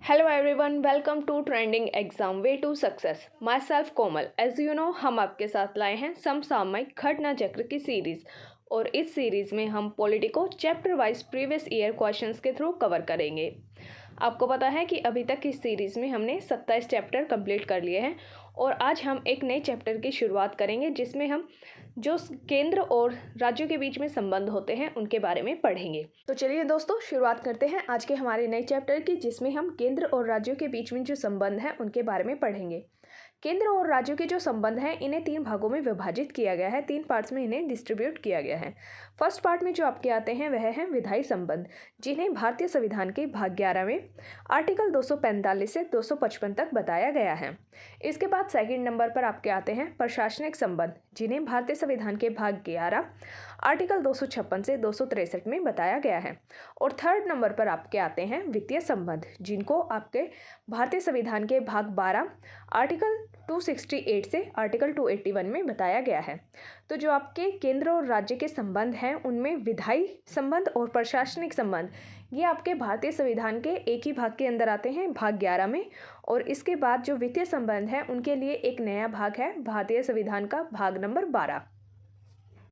Hello everyone, welcome to Trending Exam Way to Success. Myself Komal. As you know, हम आपके साथ लाए हैं समसामयिक घटना चक्र की सीरीज और इस सीरीज में हम politico chapter wise previous year questions के थ्रू कवर करेंगे। आपको पता है कि अभी तक इस सीरीज़ में हमने 27 चैप्टर कंप्लीट कर लिए हैं और आज हम एक नए चैप्टर की शुरुआत करेंगे जिसमें हम जो केंद्र और राज्यों के बीच में संबंध होते हैं उनके बारे में पढ़ेंगे। तो चलिए दोस्तों शुरुआत करते हैं आज के हमारे नए चैप्टर की, जिसमें हम केंद्र और राज्यों के बीच में जो संबंध हैं उनके बारे में पढ़ेंगे। केंद्र और राज्यों के जो संबंध हैं इन्हें 3 भागों में विभाजित किया गया है, 3 पार्ट्स में इन्हें डिस्ट्रीब्यूट किया गया है। फर्स्ट पार्ट में जो आपके आते हैं वह हैं विधायी संबंध, जिन्हें भारतीय संविधान के भाग 11 में आर्टिकल 245 से 255 तक बताया गया है। इसके बाद सेकंड नंबर पर आपके आते हैं प्रशासनिक संबंध, जिन्हें भारतीय संविधान के भाग 11 आर्टिकल 256 से 263 में बताया गया है। और थर्ड नंबर पर आपके आते हैं वित्तीय संबंध, जिनको आपके भारतीय संविधान के भाग 12 आर्टिकल 268 से आर्टिकल 281 में बताया गया है। तो जो आपके केंद्र और राज्य के संबंध हैं उनमें विधायी संबंध और प्रशासनिक संबंध ये आपके भारतीय संविधान के एक ही भाग के अंदर आते हैं, भाग 11 में। और इसके बाद जो वित्तीय संबंध हैं उनके लिए एक नया भाग है भारतीय संविधान का भाग नंबर 12।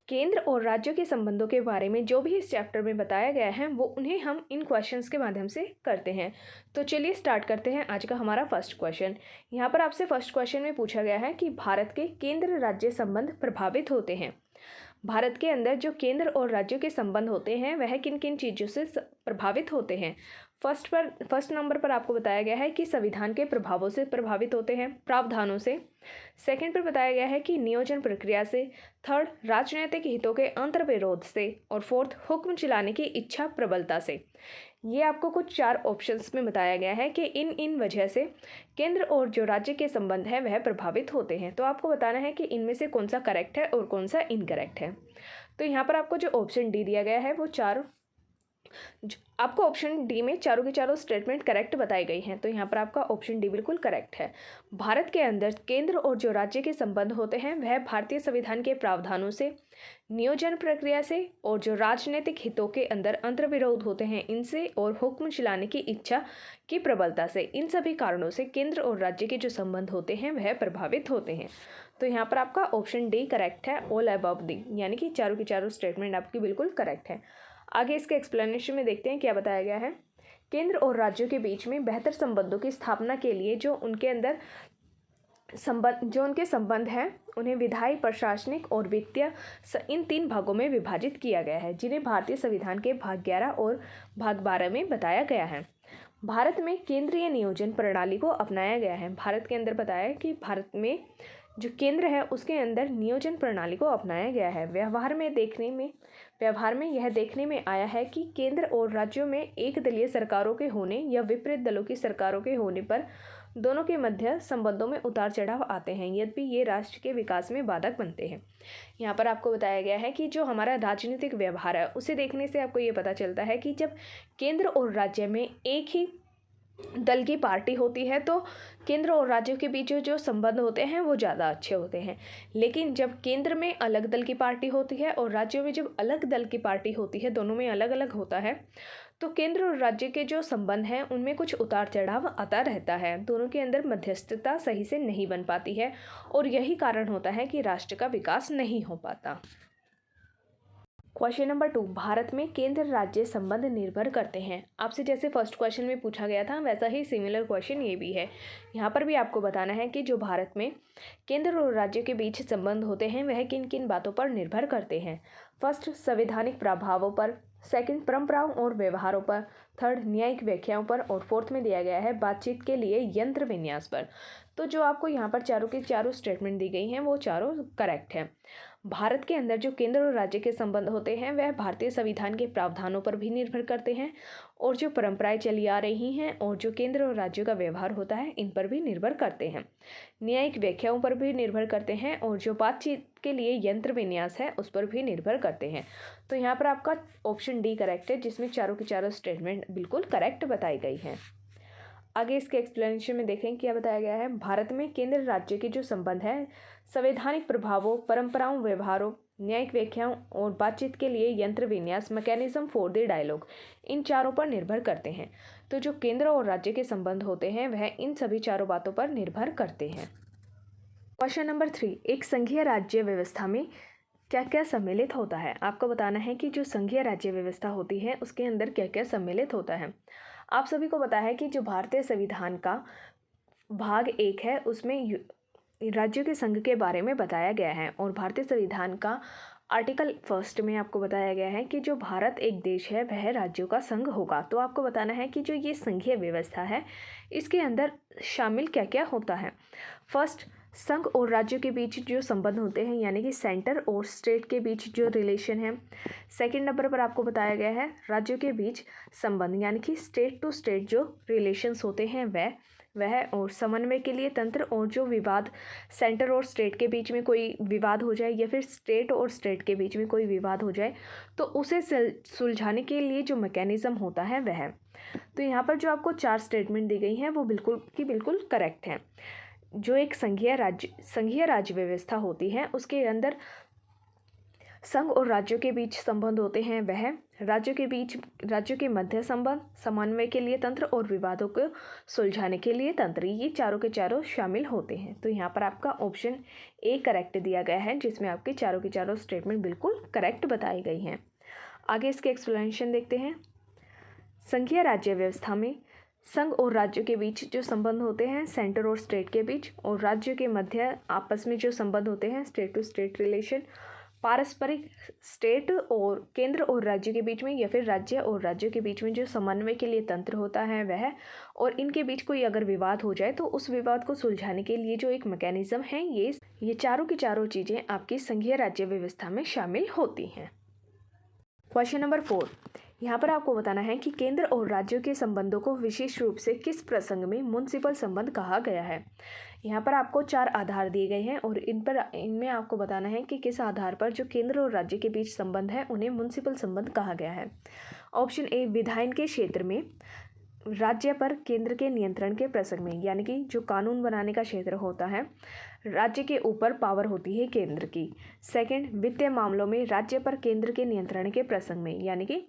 केंद्र और राज्यों के संबंधों के बारे में जो भी इस चैप्टर में बताया गया है वो उन्हें हम इन क्वेश्चंस के माध्यम से करते हैं। तो चलिए स्टार्ट करते हैं आज का हमारा फर्स्ट क्वेश्चन। यहाँ पर आपसे फर्स्ट क्वेश्चन में पूछा गया है कि भारत के केंद्र राज्य संबंध प्रभावित होते हैं। भारत के अंदर जो केंद्र और राज्यों के संबंध होते हैं वह किन किन चीज़ों से प्रभावित होते हैं। फर्स्ट नंबर पर आपको बताया गया है कि संविधान के प्रभावों से प्रभावित होते हैं, प्रावधानों से। सेकंड पर बताया गया है कि नियोजन प्रक्रिया से। थर्ड, राजनीतिक हितों के अंतर्विरोध से। और फोर्थ, हुक्म चलाने की इच्छा प्रबलता से। ये आपको कुछ 4 ऑप्शंस में बताया गया है कि इन वजह से केंद्र और जो राज्य के संबंध है वह प्रभावित होते हैं। तो आपको बताना है कि इनमें से कौन सा करेक्ट है और कौन सा इनकरेक्ट है। तो यहाँ पर आपको जो ऑप्शन डी दिया गया है वो आपको ऑप्शन डी में चारों की चारों स्टेटमेंट करेक्ट बताई गई हैं। तो यहाँ पर आपका ऑप्शन डी बिल्कुल करेक्ट है। भारत के अंदर केंद्र और जो राज्य के संबंध होते हैं वह भारतीय संविधान के प्रावधानों से, नियोजन प्रक्रिया से, और जो राजनीतिक हितों के अंदर अंतर्विरोध होते हैं इनसे, और हुक्म चलाने की इच्छा की प्रबलता से। इन सभी कारणों से केंद्र और राज्य के जो संबंध होते हैं वह प्रभावित होते हैं। तो यहाँ पर आपका ऑप्शन डी करेक्ट है, ऑल अबव डी, यानी कि चारों की चारों स्टेटमेंट आपकी बिल्कुल करेक्ट है। आगे इसके एक्सप्लेनेशन में देखते हैं क्या बताया गया है। केंद्र और राज्यों के बीच में बेहतर संबंधों की स्थापना के लिए जो उनके संबंध हैं उन्हें विधायी, प्रशासनिक और वित्तीय इन 3 भागों में विभाजित किया गया है, जिन्हें भारतीय संविधान के भाग 11 और भाग 12 में बताया गया है। भारत में केंद्रीय नियोजन प्रणाली को अपनाया गया है। भारत के अंदर बताया है कि भारत में जो केंद्र है उसके अंदर नियोजन प्रणाली को अपनाया गया है। व्यवहार में यह देखने में आया है कि केंद्र और राज्यों में एक दलीय सरकारों के होने या विपरीत दलों की सरकारों के होने पर दोनों के मध्य संबंधों में उतार चढ़ाव आते हैं, यद्यपि ये राष्ट्र के विकास में बाधक बनते हैं। यहाँ पर आपको बताया गया है कि जो हमारा राजनीतिक व्यवहार है उसे देखने से आपको ये पता चलता है कि जब केंद्र और राज्य में एक ही दल की पार्टी होती है तो केंद्र और राज्यों के बीच जो संबंध होते हैं वो ज़्यादा अच्छे होते हैं। लेकिन जब केंद्र में अलग दल की पार्टी होती है और राज्यों में जब अलग दल की पार्टी होती है, दोनों में अलग अलग होता है, तो केंद्र और राज्य के जो संबंध हैं उनमें कुछ उतार चढ़ाव आता रहता है। दोनों के अंदर मध्यस्थता सही से नहीं बन पाती है और यही कारण होता है कि राष्ट्र का विकास नहीं हो पाता। क्वेश्चन नंबर 2, भारत में केंद्र राज्य संबंध निर्भर करते हैं। आपसे जैसे फर्स्ट क्वेश्चन में पूछा गया था वैसा ही सिमिलर क्वेश्चन ये भी है। यहाँ पर भी आपको बताना है कि जो भारत में केंद्र और राज्य के बीच संबंध होते हैं वह किन किन बातों पर निर्भर करते हैं। फर्स्ट, संवैधानिक प्रभावों पर। सेकंड, परंपराओं और व्यवहारों पर। थर्ड, न्यायिक व्याख्याओं पर। और फोर्थ में दिया गया है बातचीत के लिए यंत्र विन्यास पर। तो जो आपको यहाँ पर चारों की चारों स्टेटमेंट दी गई हैं वो चारों करेक्ट हैं। भारत के अंदर जो केंद्र और राज्य के संबंध होते हैं वह भारतीय संविधान के प्रावधानों पर भी निर्भर करते हैं, और जो परंपराएं चली आ रही हैं और जो केंद्र और राज्यों का व्यवहार होता है इन पर भी निर्भर करते हैं। न्यायिक व्याख्याओं पर भी निर्भर करते हैं, और जो बातचीत के लिए यंत्र विन्यास है उस पर भी निर्भर करते हैं। तो यहाँ पर आपका ऑप्शन डी करेक्ट है, जिसमें चारों की चारों स्टेटमेंट बिल्कुल करेक्ट बताई गई हैं। आगे इसके एक्सप्लेनेशन में देखें क्या बताया गया है। भारत में केंद्र राज्य के जो संबंध है संवैधानिक प्रभावों, परंपराओं, व्यवहारों, न्यायिक व्याख्याओं और बातचीत के लिए यंत्र विन्यास, मैकेनिज्म फॉर द डायलॉग, इन चारों पर निर्भर करते हैं। तो जो केंद्र और राज्य के संबंध होते हैं वह इन सभी चारों बातों पर निर्भर करते हैं। क्वेश्चन नंबर 3, एक संघीय राज्य व्यवस्था में क्या क्या सम्मिलित होता है। आपको बताना है कि जो संघीय राज्य व्यवस्था होती है उसके अंदर क्या क्या सम्मिलित होता है। आप सभी को पता है कि जो भारतीय संविधान का भाग 1 है उसमें राज्यों के संघ के बारे में बताया गया है, और भारतीय संविधान का आर्टिकल 1 में आपको बताया गया है कि जो भारत एक देश है वह राज्यों का संघ होगा। तो आपको बताना है कि जो ये संघीय व्यवस्था है इसके अंदर शामिल क्या क्या होता है। फर्स्ट, संघ और राज्यों के बीच जो संबंध होते हैं यानी कि सेंटर और स्टेट के बीच जो रिलेशन है। सेकंड नंबर पर आपको बताया गया है राज्यों के बीच संबंध यानी कि स्टेट टू स्टेट जो रिलेशंस होते हैं वह और समन्वय के लिए तंत्र, और जो विवाद सेंटर और स्टेट के बीच में कोई विवाद हो जाए या फिर स्टेट और स्टेट के बीच में कोई विवाद हो जाए तो उसे सुलझाने के लिए जो मैकेनिज्म होता है वह। तो यहाँ पर जो आपको 4 स्टेटमेंट दी गई हैं वो बिल्कुल करेक्ट हैं। जो एक संघीय राज्य व्यवस्था होती है उसके अंदर संघ और राज्यों के बीच संबंध होते हैं वह, राज्यों के मध्य संबंध, समन्वय के लिए तंत्र और विवादों को सुलझाने के लिए तंत्र, ये चारों के चारों शामिल होते हैं। तो यहाँ पर आपका ऑप्शन ए करेक्ट दिया गया है जिसमें आपके चारों के चारों स्टेटमेंट बिल्कुल करेक्ट बताई गई हैं। आगे इसके एक्सप्लेनेशन देखते हैं। संघीय राज्य व्यवस्था में संघ और राज्यों के बीच जो संबंध होते हैं सेंटर और स्टेट के बीच, और राज्यों के मध्य आपस में जो संबंध होते हैं स्टेट टू स्टेट रिलेशन, पारस्परिक स्टेट और केंद्र और राज्य के बीच में या फिर राज्य और राज्यों के बीच में जो समन्वय के लिए तंत्र होता है वह, और इनके बीच कोई अगर विवाद हो जाए तो उस विवाद को सुलझाने के लिए जो एक मैकेनिज्म है, ये चारों की चारों चीज़ें आपकी संघीय राज्य व्यवस्था में शामिल होती हैं। क्वेश्चन नंबर 4, यहाँ पर आपको बताना है कि केंद्र और राज्यों के संबंधों को विशेष रूप से किस प्रसंग में म्युनिसिपल संबंध कहा गया है। यहाँ पर आपको 4 आधार दिए गए हैं और इनमें आपको बताना है कि किस आधार पर जो केंद्र और राज्य के बीच संबंध है उन्हें म्युनिसिपल संबंध कहा गया है। ऑप्शन ए, विधायन के क्षेत्र में राज्य पर केंद्र के नियंत्रण के प्रसंग में, यानी कि जो कानून बनाने का क्षेत्र होता है राज्य के ऊपर पावर होती है केंद्र की। सेकंड, वित्तीय मामलों में राज्य पर केंद्र के नियंत्रण के प्रसंग में, यानी कि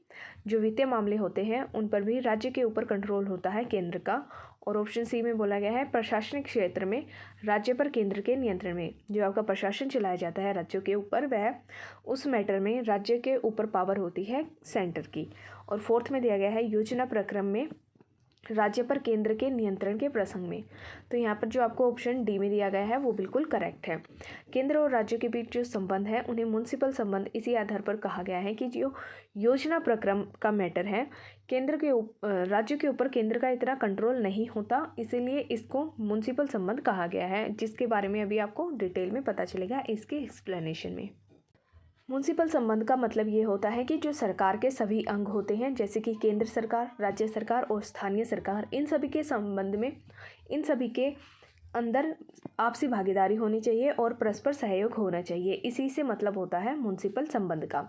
जो वित्तीय मामले होते हैं उन पर भी राज्य के ऊपर कंट्रोल होता है केंद्र का। और ऑप्शन सी में बोला गया है प्रशासनिक क्षेत्र में राज्य पर केंद्र के नियंत्रण में, जो आपका प्रशासन चलाया जाता है राज्यों के ऊपर वह उस मैटर में राज्य के ऊपर पावर होती है सेंटर की। और फोर्थ में दिया गया है योजना प्रक्रम में राज्य पर केंद्र के नियंत्रण के प्रसंग में। तो यहाँ पर जो आपको ऑप्शन डी में दिया गया है वो बिल्कुल करेक्ट है। केंद्र और राज्यों के बीच जो संबंध है उन्हें म्युनिसिपल संबंध इसी आधार पर कहा गया है कि जो योजना प्रक्रम का मैटर है राज्यों के ऊपर केंद्र का इतना कंट्रोल नहीं होता, इसीलिए इसको म्युनिसिपल संबंध कहा गया है, जिसके बारे में अभी आपको डिटेल में पता चलेगा इसके एक्सप्लेनेशन में। म्युनिसिपल संबंध का मतलब ये होता है कि जो सरकार के सभी अंग होते हैं जैसे कि केंद्र सरकार, राज्य सरकार और स्थानीय सरकार, इन सभी के संबंध में इन सभी के अंदर आपसी भागीदारी होनी चाहिए और परस्पर सहयोग होना चाहिए, इसी से मतलब होता है म्युनिसिपल संबंध का।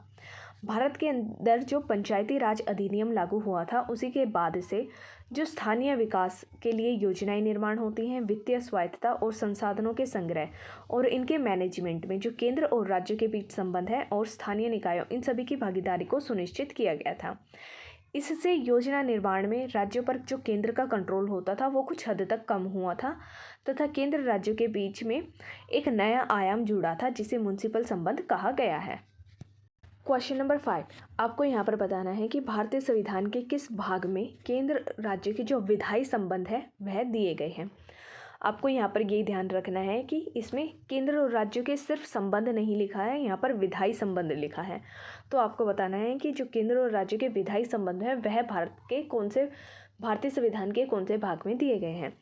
भारत के अंदर जो पंचायती राज अधिनियम लागू हुआ था उसी के बाद से जो स्थानीय विकास के लिए योजनाएं निर्माण होती हैं, वित्तीय स्वायत्तता और संसाधनों के संग्रह और इनके मैनेजमेंट में जो केंद्र और राज्य के बीच संबंध है और स्थानीय निकायों इन सभी की भागीदारी को सुनिश्चित किया गया था। इससे योजना निर्माण में राज्यों पर जो केंद्र का कंट्रोल होता था वो कुछ हद तक कम हुआ था तथा केंद्र राज्यों के बीच में एक नया आयाम जुड़ा था जिसे म्युनिसिपल संबंध कहा गया है। क्वेश्चन नंबर 5, आपको यहाँ पर बताना है कि भारतीय संविधान के किस भाग में केंद्र राज्य के जो विधायी संबंध है वह दिए गए हैं। आपको यहाँ पर यही ध्यान रखना है कि इसमें केंद्र और राज्यों के सिर्फ संबंध नहीं लिखा है, यहाँ पर विधायी संबंध लिखा है। तो आपको बताना है कि जो केंद्र और राज्य के विधायी संबंध है वह भारतीय संविधान के कौन से भाग में दिए गए हैं।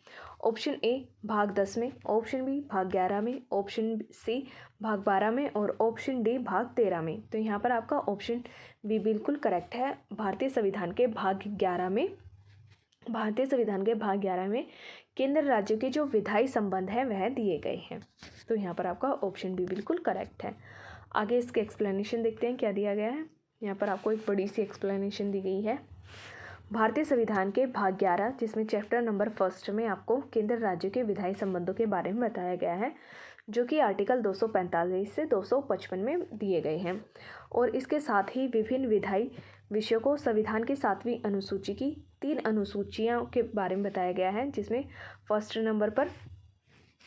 ऑप्शन ए भाग 10 में, ऑप्शन बी भाग 11 में, ऑप्शन सी भाग 12 में और ऑप्शन डी भाग 13 में। तो यहाँ पर आपका ऑप्शन बी बिल्कुल करेक्ट है। भारतीय संविधान के भाग 11 में केंद्र राज्य के जो विधायी संबंध है वह दिए गए हैं। तो यहाँ पर आपका ऑप्शन बी बिल्कुल करेक्ट है। आगे इसके एक्सप्लेनेशन देखते हैं क्या दिया गया है। यहाँ पर आपको एक बड़ी सी एक्सप्लेनेशन दी गई है। भारतीय संविधान के भाग 11 जिसमें चैप्टर नंबर 1 में आपको केंद्र राज्य के विधायी संबंधों के बारे में बताया गया है, जो कि आर्टिकल 245 से 255 में दिए गए हैं। और इसके साथ ही विभिन्न विधायी विषयों को संविधान की 7वीं अनुसूची की 3 अनुसूचियों के बारे में बताया गया है, जिसमें फर्स्ट नंबर पर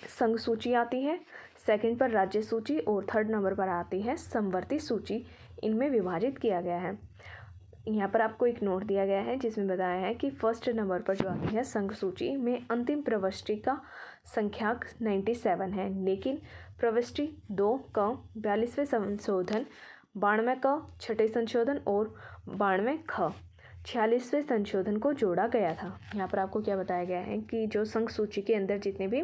संघ सूची आती है, सेकंड पर राज्य सूची और थर्ड नंबर पर आती है समवर्ती सूची। इनमें विभाजित किया गया है। यहाँ पर आपको एक नोट दिया गया है जिसमें बताया है कि फर्स्ट नंबर पर जो आती है संघ सूची में अंतिम प्रविष्टि का संख्याक 97 है, लेकिन प्रविष्टि 2 का 42वें संशोधन, 92 का 6ठे संशोधन और 92 ख 46वें संशोधन को जोड़ा गया था। यहाँ पर आपको क्या बताया गया है कि जो संघ सूची के अंदर जितने भी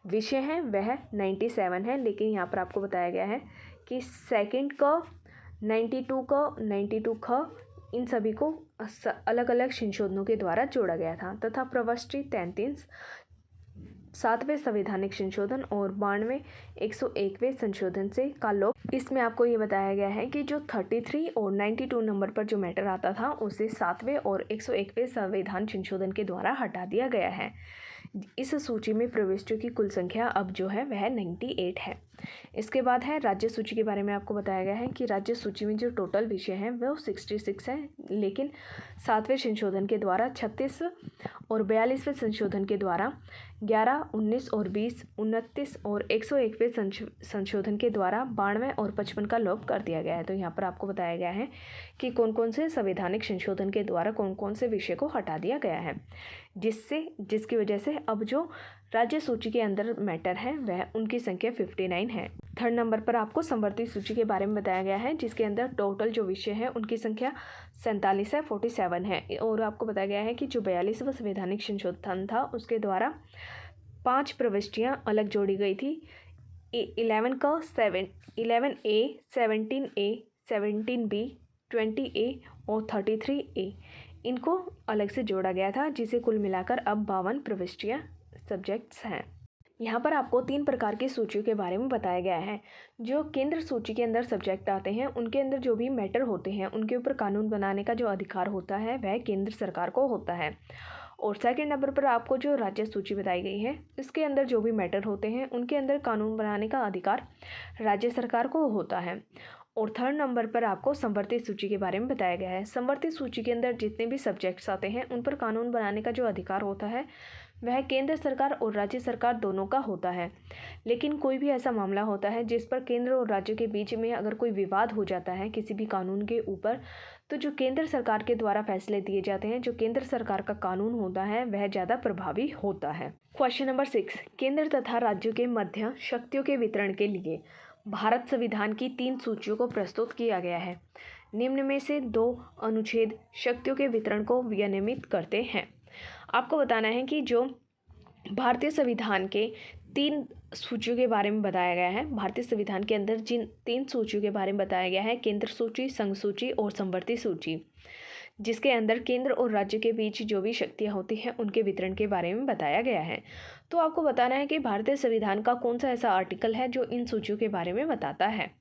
विषय हैं वह 97 है, लेकिन यहाँ पर आपको बताया गया है कि सेकंड का 92 का 92 ख इन सभी को अलग अलग संशोधनों के द्वारा जोड़ा गया था, तथा प्रविष्टि 33 7वें संवैधानिक संशोधन और 92 101वें संशोधन से का लोप। इसमें आपको ये बताया गया है कि जो 33 और 92 नंबर पर जो मैटर आता था उसे 7वें और 101वें संविधान संशोधन के द्वारा हटा दिया गया है। इस सूची में प्रविष्टियों की कुल संख्या अब जो है वह 98 है। इसके बाद है राज्य सूची के बारे में आपको बताया गया है कि राज्य सूची में जो टोटल विषय हैं वह 66 है, लेकिन 7वें संशोधन के द्वारा 36 और 42वें संशोधन के द्वारा 11, 19 और 20, 29 और 101वें संशोधन के द्वारा 92 और 55 का लोप कर दिया गया है। तो यहाँ पर आपको बताया गया है कि कौन कौन से संवैधानिक संशोधन के द्वारा कौन कौन से विषय को हटा दिया गया है, जिसकी वजह से अब जो राज्य सूची के अंदर मैटर है वह उनकी संख्या 59 है। थर्ड नंबर पर आपको समवर्ती सूची के बारे में बताया गया है, जिसके अंदर टोटल जो विषय है उनकी संख्या 47 है, 47 है। और आपको बताया गया है कि जो 42वां संवैधानिक संशोधन था उसके द्वारा 5 प्रविष्टियाँ अलग जोड़ी गई थी। 11 का 11A, 17A, 17B, 20A और 33A इनको अलग से जोड़ा गया था, जिसे कुल मिलाकर अब 52 प्रविष्टियाँ सब्जेक्ट्स हैं। यहाँ पर आपको 3 प्रकार की सूचियों के बारे में बताया गया है। जो केंद्र सूची के अंदर सब्जेक्ट आते हैं उनके अंदर जो भी मैटर होते हैं उनके ऊपर कानून बनाने का जो अधिकार होता है वह केंद्र सरकार को होता है। और सेकंड नंबर पर आपको जो राज्य सूची बताई गई है इसके अंदर जो भी मैटर होते हैं उनके अंदर कानून बनाने का अधिकार राज्य सरकार को होता है। और थर्ड नंबर पर आपको समवर्ती सूची के बारे में बताया गया है। समवर्ती सूची के अंदर जितने भी सब्जेक्ट्स आते हैं उन पर कानून बनाने का जो अधिकार होता है वह केंद्र सरकार और राज्य सरकार दोनों का होता है। लेकिन कोई भी ऐसा मामला होता है जिस पर केंद्र और राज्य के बीच में अगर कोई विवाद हो जाता है किसी भी कानून के ऊपर, तो जो केंद्र सरकार के द्वारा फैसले दिए जाते हैं, जो केंद्र सरकार का कानून होता है वह ज़्यादा प्रभावी होता है। क्वेश्चन नंबर 6, केंद्र तथा राज्यों के मध्य शक्तियों के वितरण के लिए भारत संविधान की 3 सूचियों को प्रस्तुत किया गया है। निम्न में से 2 अनुच्छेद शक्तियों के वितरण को विनियमित करते हैं। आपको बताना है कि जो भारतीय संविधान के 3 सूचियों के बारे में बताया गया है। भारतीय संविधान के अंदर जिन 3 सूचियों के बारे में बताया गया है, केंद्र सूची, संघ सूची और समवर्ती सूची, जिसके अंदर केंद्र और राज्य के बीच जो भी शक्तियाँ होती हैं उनके वितरण के बारे में बताया गया है। तो आपको बताना है कि भारतीय संविधान का कौन सा ऐसा आर्टिकल है जो इन सूचियों के बारे में बताता है।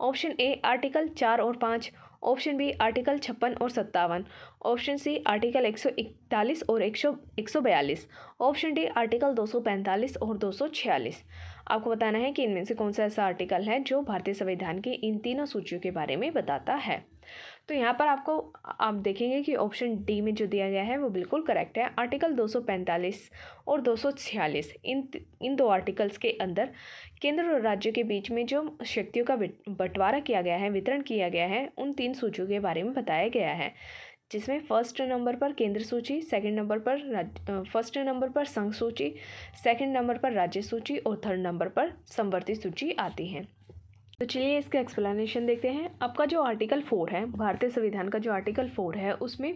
ऑप्शन ए आर्टिकल 4 और 5, ऑप्शन बी आर्टिकल 56 और 57, ऑप्शन सी आर्टिकल 141 और 142, ऑप्शन डी आर्टिकल 245 और 246। आपको बताना है कि इनमें से कौन सा ऐसा आर्टिकल है जो भारतीय संविधान की इन तीनों सूचियों के बारे में बताता है। तो यहाँ पर आप देखेंगे कि ऑप्शन डी में जो दिया गया है वो बिल्कुल करेक्ट है। आर्टिकल 245 और 246 इन 2 आर्टिकल्स के अंदर केंद्र और राज्य के बीच में जो शक्तियों का बंटवारा किया गया है, वितरण किया गया है, उन 3 सूचियों के बारे में बताया गया है, जिसमें फर्स्ट नंबर पर केंद्र सूची, फर्स्ट नंबर पर संघ सूची, सेकंड नंबर पर राज्य सूची और थर्ड नंबर पर समवर्ती सूची आती है। तो चलिए इसका एक्सप्लेनेशन देखते हैं। आपका जो आर्टिकल 4 है, भारतीय संविधान का जो आर्टिकल 4 है, उसमें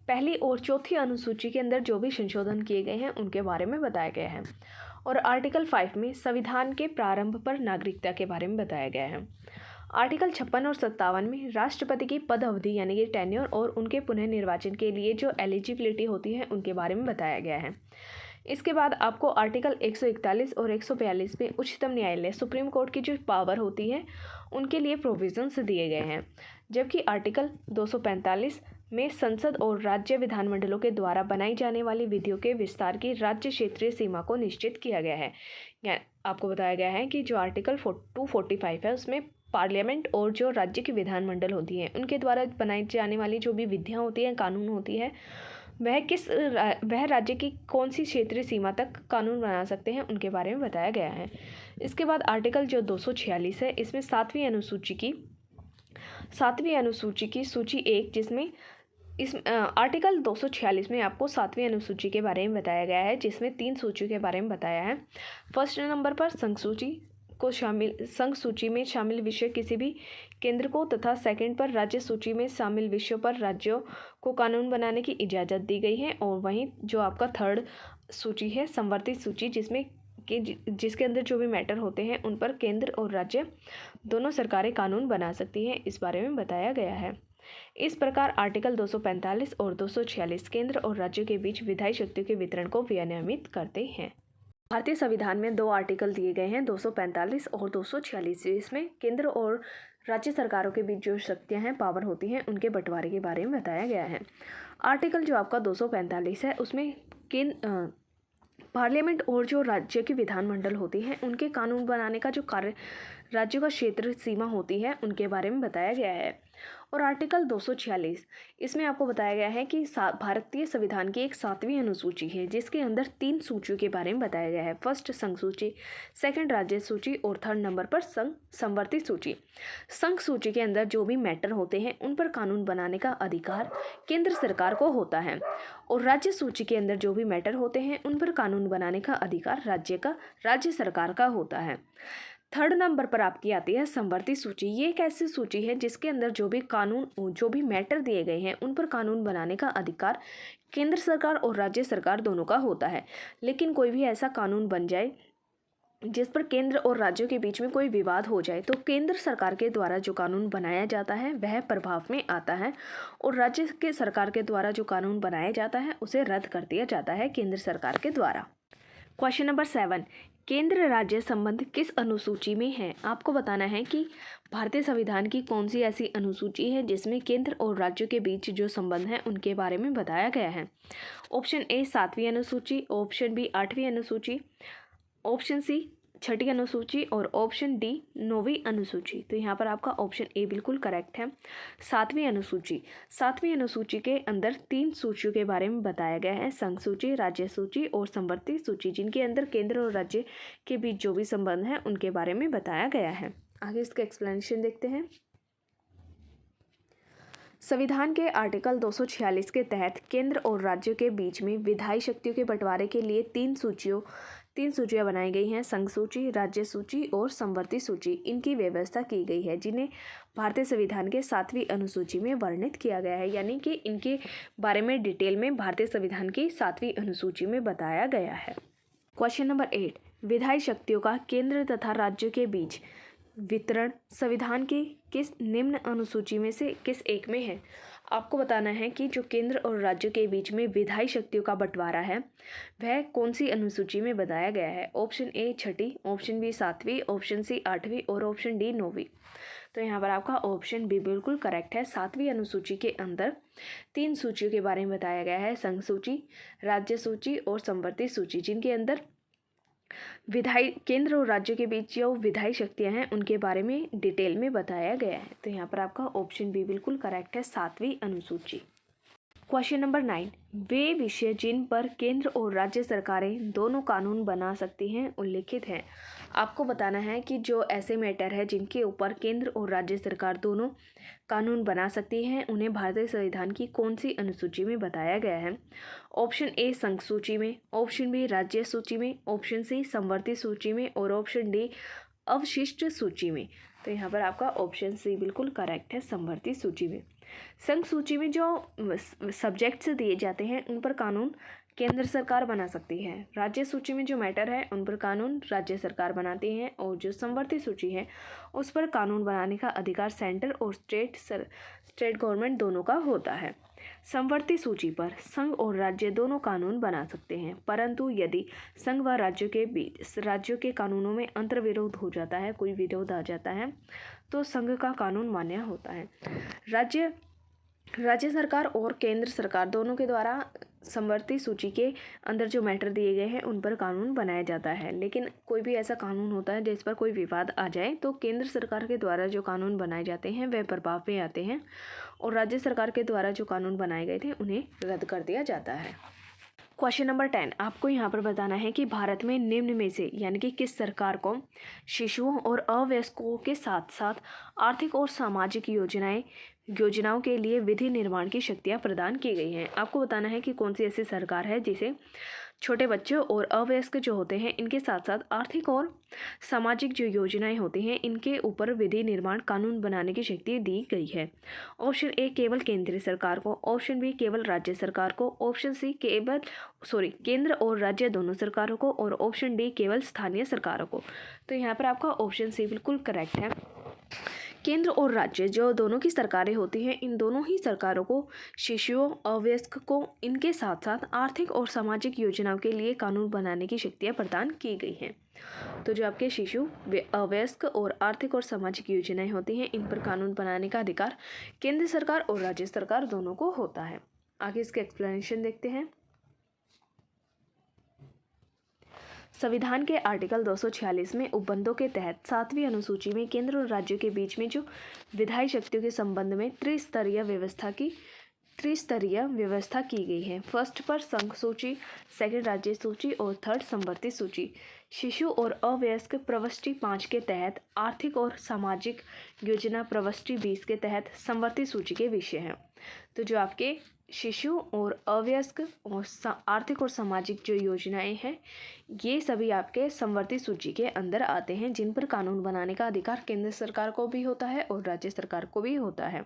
पहली और चौथी अनुसूची के अंदर जो भी संशोधन किए गए हैं उनके बारे में बताया गया है। और आर्टिकल 5 में संविधान के प्रारंभ पर नागरिकता के बारे में बताया गया है। आर्टिकल 56 और 57 में राष्ट्रपति की पद अवधि यानी कि टेन्योर और उनके पुनः निर्वाचन के लिए जो एलिजिबिलिटी होती है उनके बारे में बताया गया है। इसके बाद आपको आर्टिकल 141 और 142 में उच्चतम न्यायालय सुप्रीम कोर्ट की जो पावर होती है उनके लिए प्रोविजंस दिए गए हैं, जबकि आर्टिकल 245 में संसद और राज्य विधानमंडलों के द्वारा बनाई जाने वाली विधियों के विस्तार की राज्य क्षेत्रीय सीमा को निश्चित किया गया है। आपको बताया गया है कि जो आर्टिकल 245 है उसमें पार्लियामेंट और जो राज्य की विधानमंडल होती है उनके द्वारा बनाई जाने वाली जो भी विधियाँ होती हैं, कानून होती है, वह राज्य की कौन सी क्षेत्रीय सीमा तक कानून बना सकते हैं उनके बारे में बताया गया है। इसके बाद आर्टिकल जो 246 है, इसमें सातवीं अनुसूची की सूची 1, जिसमें इस आर्टिकल 246 में आपको सातवीं अनुसूची के बारे में बताया गया है, जिसमें 3 सूचियों के बारे में बताया है। फर्स्ट नंबर पर संघ सूची में शामिल विषय किसी भी केंद्र को, तथा सेकंड पर राज्य सूची में शामिल विषयों पर राज्यों को कानून बनाने की इजाज़त दी गई है। और वहीं जो आपका थर्ड सूची है, संवर्ती सूची, जिसके अंदर जो भी मैटर होते हैं उन पर केंद्र और राज्य दोनों सरकारें कानून बना सकती हैं, इस बारे में बताया गया है। इस प्रकार आर्टिकल 245 और 246 केंद्र और राज्यों के बीच विधायी शक्तियों के वितरण को विनियमित करते हैं। भारतीय संविधान में 2 आर्टिकल दिए गए हैं, 245 और 246, जिसमें केंद्र और राज्य सरकारों के बीच जो शक्तियां हैं, पावर होती हैं, उनके बंटवारे के बारे में बताया गया है। आर्टिकल जो आपका 245 है, उसमें पार्लियामेंट और जो राज्य की विधानमंडल होती हैं उनके कानून बनाने का जो कार्य राज्यों का क्षेत्र सीमा होती है उनके बारे में बताया गया है। और आर्टिकल 246, इसमें आपको बताया गया है कि भारतीय संविधान की एक 7वीं अनुसूची है, जिसके अंदर 3 सूचियों के बारे में बताया गया है। फर्स्ट संघ सूची, सेकंड राज्य सूची और थर्ड नंबर पर संवर्ती सूची। संघ सूची के अंदर जो भी मैटर होते हैं उन पर कानून बनाने का अधिकार केंद्र सरकार को होता है, और राज्य सूची के अंदर जो भी मैटर होते हैं उन पर कानून बनाने का अधिकार राज्य सरकार का होता है। थर्ड नंबर पर आपकी आती है संवर्ती सूची। ये एक ऐसी सूची है जिसके अंदर जो भी मैटर दिए गए हैं उन पर कानून बनाने का अधिकार केंद्र सरकार और राज्य सरकार दोनों का होता है। लेकिन कोई भी ऐसा कानून बन जाए जिस पर केंद्र और राज्यों के बीच में कोई विवाद हो जाए, तो केंद्र सरकार के द्वारा जो कानून बनाया जाता है वह प्रभाव में आता है, और राज्य के सरकार के द्वारा जो कानून बनाया जाता है उसे रद्द कर दिया जाता है केंद्र सरकार के द्वारा। क्वेश्चन नंबर 7, केंद्र राज्य संबंध किस अनुसूची में है? आपको बताना है कि भारतीय संविधान की कौन सी ऐसी अनुसूची है जिसमें केंद्र और राज्यों के बीच जो संबंध हैं उनके बारे में बताया गया है। ऑप्शन ए 7वीं अनुसूची, ऑप्शन बी 8वीं अनुसूची, ऑप्शन सी 6ठी अनुसूची और ऑप्शन डी 9वीं अनुसूची। तो यहाँ पर आपका ऑप्शन ए बिल्कुल करेक्ट है, 7वीं अनुसूची। 7वीं अनुसूची के अंदर 3 सूचियों के बारे में बताया गया है, संघ सूची, राज्य सूची और संवर्ती सूची, जिनके अंदर केंद्र और राज्य के बीच जो भी संबंध है उनके बारे में बताया गया है। आगे इसका एक्सप्लेनेशन देखते हैं। संविधान के आर्टिकल 246 के तहत केंद्र और राज्यों के बीच में विधायी शक्तियों के बंटवारे के लिए 3 सूचियां बनाई गई हैं, संघ सूची, राज्य सूची और संवर्ती सूची। इनकी व्यवस्था की गई है, जिन्हें भारतीय संविधान के 7वीं अनुसूची में वर्णित किया गया है, यानी कि इनके बारे में डिटेल में भारतीय संविधान की 7वीं अनुसूची में बताया गया है। क्वेश्चन नंबर 8, विधायी शक्तियों का केंद्र तथा राज्यों के बीच वितरण संविधान की किस निम्न अनुसूची में से किस एक में है? आपको बताना है कि जो केंद्र और राज्यों के बीच में विधायी शक्तियों का बंटवारा है वह कौन सी अनुसूची में बताया गया है। ऑप्शन ए 6ठी, ऑप्शन बी 7वीं, ऑप्शन सी 8वीं और ऑप्शन डी 9वीं। तो यहाँ पर आपका ऑप्शन बी बिल्कुल करेक्ट है। 7वीं अनुसूची के अंदर 3 सूचियों के बारे में बताया गया है, संघ सूची, राज्य सूची और संवर्ती सूची, जिनके अंदर केंद्र और राज्यों के बीच जो विधायी शक्तियां हैं उनके बारे में डिटेल में बताया गया है। तो यहाँ पर आपका ऑप्शन बी बिल्कुल करेक्ट है, 7वीं अनुसूची। क्वेश्चन नंबर 9, वे विषय जिन पर केंद्र और राज्य सरकारें दोनों कानून बना सकती हैं उल्लिखित हैं। आपको बताना है कि जो ऐसे मैटर है जिनके ऊपर केंद्र और राज्य सरकार दोनों कानून बना सकती हैं उन्हें भारतीय संविधान की कौन सी अनुसूची में बताया गया है। ऑप्शन ए संघ सूची में, ऑप्शन बी राज्य सूची में, ऑप्शन सी संवर्ती सूची में और ऑप्शन डी अवशिष्ट सूची में। तो यहाँ पर आपका ऑप्शन सी बिल्कुल करेक्ट है, संवर्ती सूची में। संघ सूची में जो सब्जेक्ट्स दिए जाते हैं उन पर कानून केंद्र सरकार बना सकती है। राज्य सूची में जो मैटर है उन पर कानून राज्य सरकार बनाती है, और जो संवर्ती सूची है उस पर कानून बनाने का अधिकार सेंटर और स्टेट गवर्नमेंट दोनों का होता है। संवर्ती सूची पर संघ और राज्य दोनों कानून बना सकते हैं, परंतु यदि संघ व राज्यों के कानूनों में अंतर्विरोध हो जाता है, कोई विरोध आ जाता है, तो संघ का कानून मान्य होता है। राज्य सरकार और केंद्र सरकार दोनों के द्वारा समवर्ती सूची के अंदर जो मैटर दिए गए हैं उन पर कानून बनाया जाता है। लेकिन कोई भी ऐसा कानून होता है जिस पर कोई विवाद आ जाए तो केंद्र सरकार के द्वारा जो कानून बनाए जाते हैं वह प्रभाव में आते हैं और राज्य सरकार के द्वारा जो कानून बनाए गए थे उन्हें रद्द कर दिया जाता है। क्वेश्चन नंबर 10 आपको यहाँ पर बताना है कि भारत में निम्न में से यानी कि किस सरकार को शिशुओं और अवयस्कों के साथ साथ आर्थिक और सामाजिक योजनाओं के लिए विधि निर्माण की शक्तियाँ प्रदान की गई हैं। आपको बताना है कि कौन सी ऐसी सरकार है जिसे छोटे बच्चों और अवयस्क जो होते हैं इनके साथ साथ आर्थिक और सामाजिक जो योजनाएं होती हैं इनके ऊपर विधि निर्माण कानून बनाने की शक्ति दी गई है। ऑप्शन ए केवल केंद्रीय सरकार को, ऑप्शन बी केवल राज्य सरकार को, ऑप्शन सी केंद्र और राज्य दोनों सरकारों को और ऑप्शन डी केवल स्थानीय सरकारों को। तो यहाँ पर आपका ऑप्शन सी बिल्कुल करेक्ट है। केंद्र और राज्य जो दोनों की सरकारें होती हैं इन दोनों ही सरकारों को शिशुओं अवयस्क को इनके साथ साथ आर्थिक और सामाजिक योजनाओं के लिए कानून बनाने की शक्तियाँ प्रदान की गई हैं। तो जो आपके शिशु अवयस्क और आर्थिक और सामाजिक योजनाएं होती हैं इन पर कानून बनाने का अधिकार केंद्र सरकार और राज्य सरकार दोनों को होता है। आगे इसके एक्सप्लेनेशन देखते हैं। संविधान के आर्टिकल 246 में उपबंधों के तहत 7वीं अनुसूची में केंद्र और राज्यों के बीच में जो विधायी शक्तियों के संबंध में त्रिस्तरीय व्यवस्था की गई है। फर्स्ट पर संघ सूची, सेकंड राज्य सूची और थर्ड समवर्ती सूची। शिशु और अवयस्क प्रविष्टि 5 के तहत आर्थिक और सामाजिक योजना प्रविष्टि 20 के तहत समवर्ती सूची के विषय हैं। तो जो आपके शिशु और अवयस्क और आर्थिक और सामाजिक जो योजनाएं हैं ये सभी आपके समवर्ती सूची के अंदर आते हैं जिन पर कानून बनाने का अधिकार केंद्र सरकार को भी होता है और राज्य सरकार को भी होता है।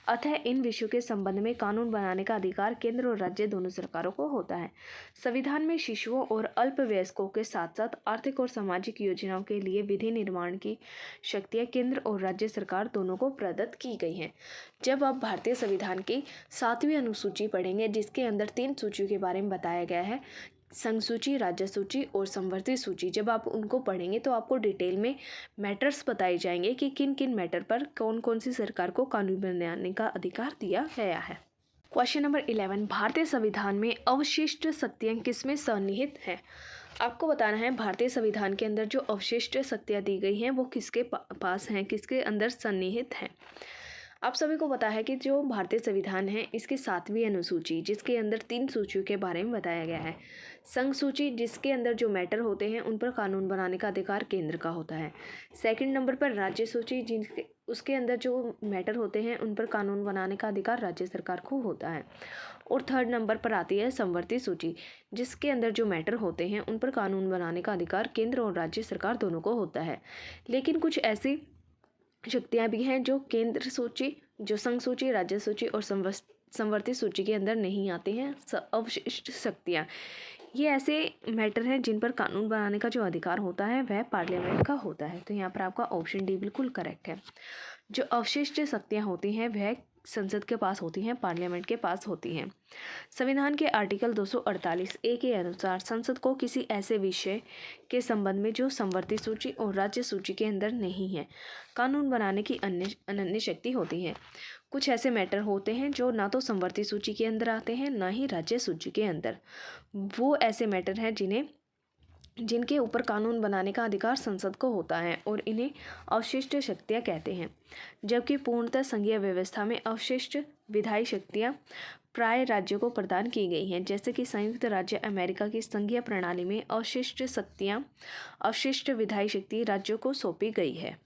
अतः इन विषयों के संबंध में कानून बनाने का अधिकार केंद्र और राज्य दोनों सरकारों को होता है। संविधान में शिशुओं और अल्पवयस्कों के साथ साथ आर्थिक और सामाजिक योजनाओं के लिए विधि निर्माण की शक्तियाँ केंद्र और राज्य सरकार दोनों को प्रदत्त की गई हैं। जब आप भारतीय संविधान की 7वीं अनुसूची पढ़ेंगे जिसके अंदर 3 सूचियों के बारे में बताया गया है, संघ सूची, राज्य सूची और समवर्ती सूची, जब आप उनको पढ़ेंगे तो आपको डिटेल में मैटर्स बताए जाएंगे कि किन किन मैटर पर कौन कौन सी सरकार को कानून बनाने का अधिकार दिया गया है। क्वेश्चन नंबर 11 भारतीय संविधान में अवशिष्ट शक्तियाँ किसमें सन्निहित हैं। आपको बताना है भारतीय संविधान के अंदर जो अवशिष्ट शक्तियाँ दी गई हैं वो किसके पास हैं, किसके अंदर सन्निहित हैं। आप सभी को पता है कि जो भारतीय संविधान है इसकी 7वीं अनुसूची जिसके अंदर 3 सूचियों के बारे में बताया गया है। संघ सूची जिसके अंदर जो मैटर होते हैं उन पर कानून बनाने का अधिकार केंद्र का होता है। सेकंड नंबर पर राज्य सूची उसके अंदर जो मैटर होते हैं उन पर कानून बनाने का अधिकार राज्य सरकार को होता है। और थर्ड नंबर पर आती है समवर्ती सूची जिसके अंदर जो मैटर होते हैं उन पर कानून बनाने का अधिकार केंद्र और राज्य सरकार दोनों को होता है। लेकिन कुछ ऐसी शक्तियाँ भी हैं जो केंद्र सूची, जो संघ सूची, राज्य सूची और समवर्ती सूची के अंदर नहीं आते हैं। अवशिष्ट शक्तियाँ ये ऐसे मैटर हैं जिन पर कानून बनाने का जो अधिकार होता है वह पार्लियामेंट का होता है। तो यहाँ पर आपका ऑप्शन डी बिल्कुल करेक्ट है। जो अवशिष्ट शक्तियाँ होती हैं वह संसद के पास होती हैं, पार्लियामेंट के पास होती हैं। संविधान के आर्टिकल 248 ए के अनुसार संसद को किसी ऐसे विषय के संबंध में जो समवर्ती सूची और राज्य सूची के अंदर नहीं है कानून बनाने की अनन्य शक्ति होती है। कुछ ऐसे मैटर होते हैं जो ना तो समवर्ती सूची के अंदर आते हैं ना ही राज्य सूची के अंदर। वो ऐसे मैटर हैं जिनके ऊपर कानून बनाने का अधिकार संसद को होता है और इन्हें अवशिष्ट शक्तियाँ कहते हैं। जबकि पूर्णतः संघीय व्यवस्था में अवशिष्ट विधायी शक्तियाँ प्राय राज्यों को प्रदान की गई हैं। जैसे कि संयुक्त राज्य अमेरिका की संघीय प्रणाली में अवशिष्ट विधायी शक्ति राज्यों को सौंपी गई है।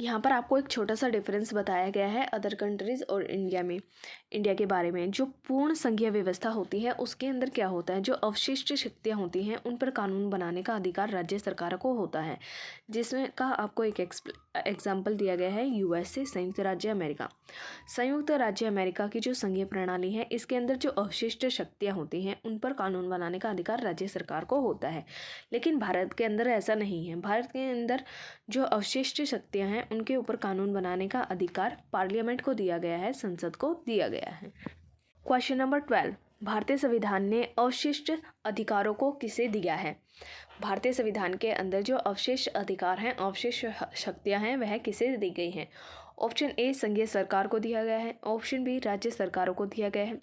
यहाँ पर आपको एक छोटा सा डिफरेंस बताया गया है अदर कंट्रीज़ और इंडिया के बारे में। जो पूर्ण संघीय व्यवस्था होती है उसके अंदर क्या होता है, जो अवशिष्ट शक्तियाँ होती हैं उन पर कानून बनाने का अधिकार राज्य सरकार को होता है। जिसमें का आपको एक एग्जाम्पल दिया गया है यूएसए, संयुक्त राज्य अमेरिका। संयुक्त राज्य अमेरिका की जो संघीय प्रणाली है इसके अंदर जो अवशिष्ट शक्तियाँ होती हैं उन पर कानून बनाने का अधिकार राज्य सरकार को होता है। लेकिन भारत के अंदर ऐसा नहीं है। भारत के अंदर जो अवशिष्ट शक्तियाँ हैं उनके ऊपर कानून बनाने का अधिकार पार्लियामेंट को दिया गया है, संसद को दिया गया है। क्वेश्चन नंबर 12 भारतीय संविधान ने अवशिष्ट अधिकारों को किसे दिया है। भारतीय संविधान के अंदर जो अवशिष्ट अधिकार हैं, अवशिष्ट शक्तियां हैं वह किसे दी गई हैं। ऑप्शन ए संघीय सरकार को दिया गया है, ऑप्शन बी राज्य सरकारों को दिया गया है,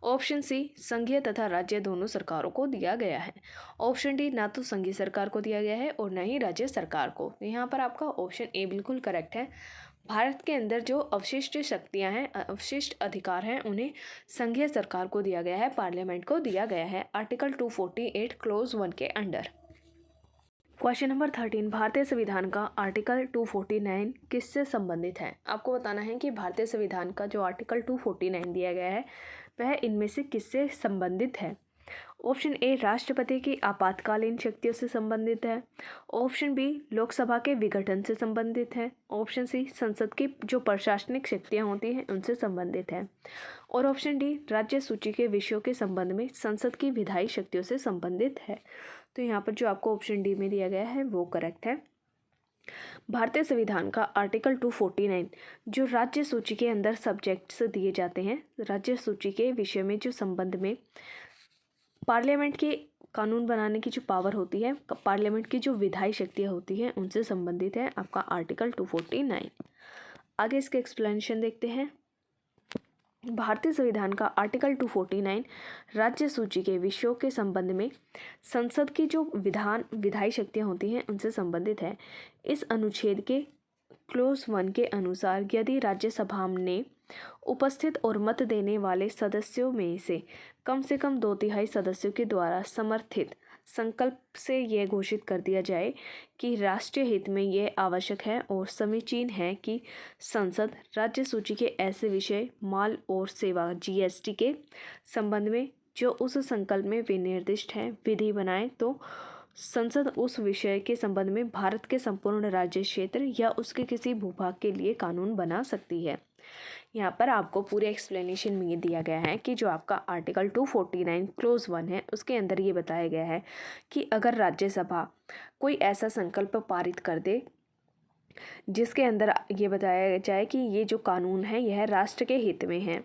ऑप्शन सी संघीय तथा राज्य दोनों सरकारों को दिया गया है, ऑप्शन डी ना तो संघीय सरकार को दिया गया है और न ही राज्य सरकार को। यहाँ पर आपका ऑप्शन ए बिल्कुल करेक्ट है। भारत के अंदर जो अवशिष्ट शक्तियां हैं, अवशिष्ट अधिकार हैं, उन्हें संघीय सरकार को दिया गया है, पार्लियामेंट को दिया गया है आर्टिकल 248 क्लोज 1 के अंडर। क्वेश्चन नंबर 13, भारतीय संविधान का आर्टिकल 249 किससे संबंधित है? आपको बताना है कि भारतीय संविधान का जो आर्टिकल 249 दिया गया है वह इनमें से किससे संबंधित है? ऑप्शन ए राष्ट्रपति की आपातकालीन शक्तियों से संबंधित है, ऑप्शन बी लोकसभा के विघटन से संबंधित है, ऑप्शन सी संसद की जो प्रशासनिक शक्तियां होती हैं उनसे संबंधित है, और ऑप्शन डी राज्य सूची के विषयों के संबंध में संसद की विधायी शक्तियों से संबंधित है। तो यहाँ पर जो आपको ऑप्शन डी में दिया गया है वो करेक्ट है। भारतीय संविधान का आर्टिकल 249 जो राज्य सूची के अंदर सब्जेक्ट्स दिए जाते हैं, राज्य सूची के विषय में जो संबंध में पार्लियामेंट के कानून बनाने की जो पावर होती है, पार्लियामेंट की जो विधायी शक्तियाँ होती हैं उनसे संबंधित है आपका आर्टिकल 249। आगे इसके एक्सप्लेनेशन देखते हैं। भारतीय संविधान का आर्टिकल 249 राज्य सूची के विषयों के संबंध में संसद की जो विधायी शक्तियाँ होती हैं उनसे संबंधित है। इस अनुच्छेद के क्लोज 1 के अनुसार यदि राज्यसभा ने उपस्थित और मत देने वाले सदस्यों में से कम 2/3 सदस्यों के द्वारा समर्थित संकल्प से यह घोषित कर दिया जाए कि राष्ट्रीय हित में यह आवश्यक है और समीचीन है कि संसद राज्य सूची के ऐसे विषय माल और सेवा जीएसटी के संबंध में जो उस संकल्प में विनिर्दिष्ट है विधि बनाए, तो संसद उस विषय के संबंध में भारत के संपूर्ण राज्य क्षेत्र या उसके किसी भूभाग के लिए कानून बना सकती है। यहाँ पर आपको पूरे एक्सप्लेनेशन में ये दिया गया है कि जो आपका आर्टिकल 249 क्लोज 1 है उसके अंदर ये बताया गया है कि अगर राज्यसभा कोई ऐसा संकल्प पारित कर दे जिसके अंदर ये बताया जाए कि ये जो कानून है यह राष्ट्र के हित में है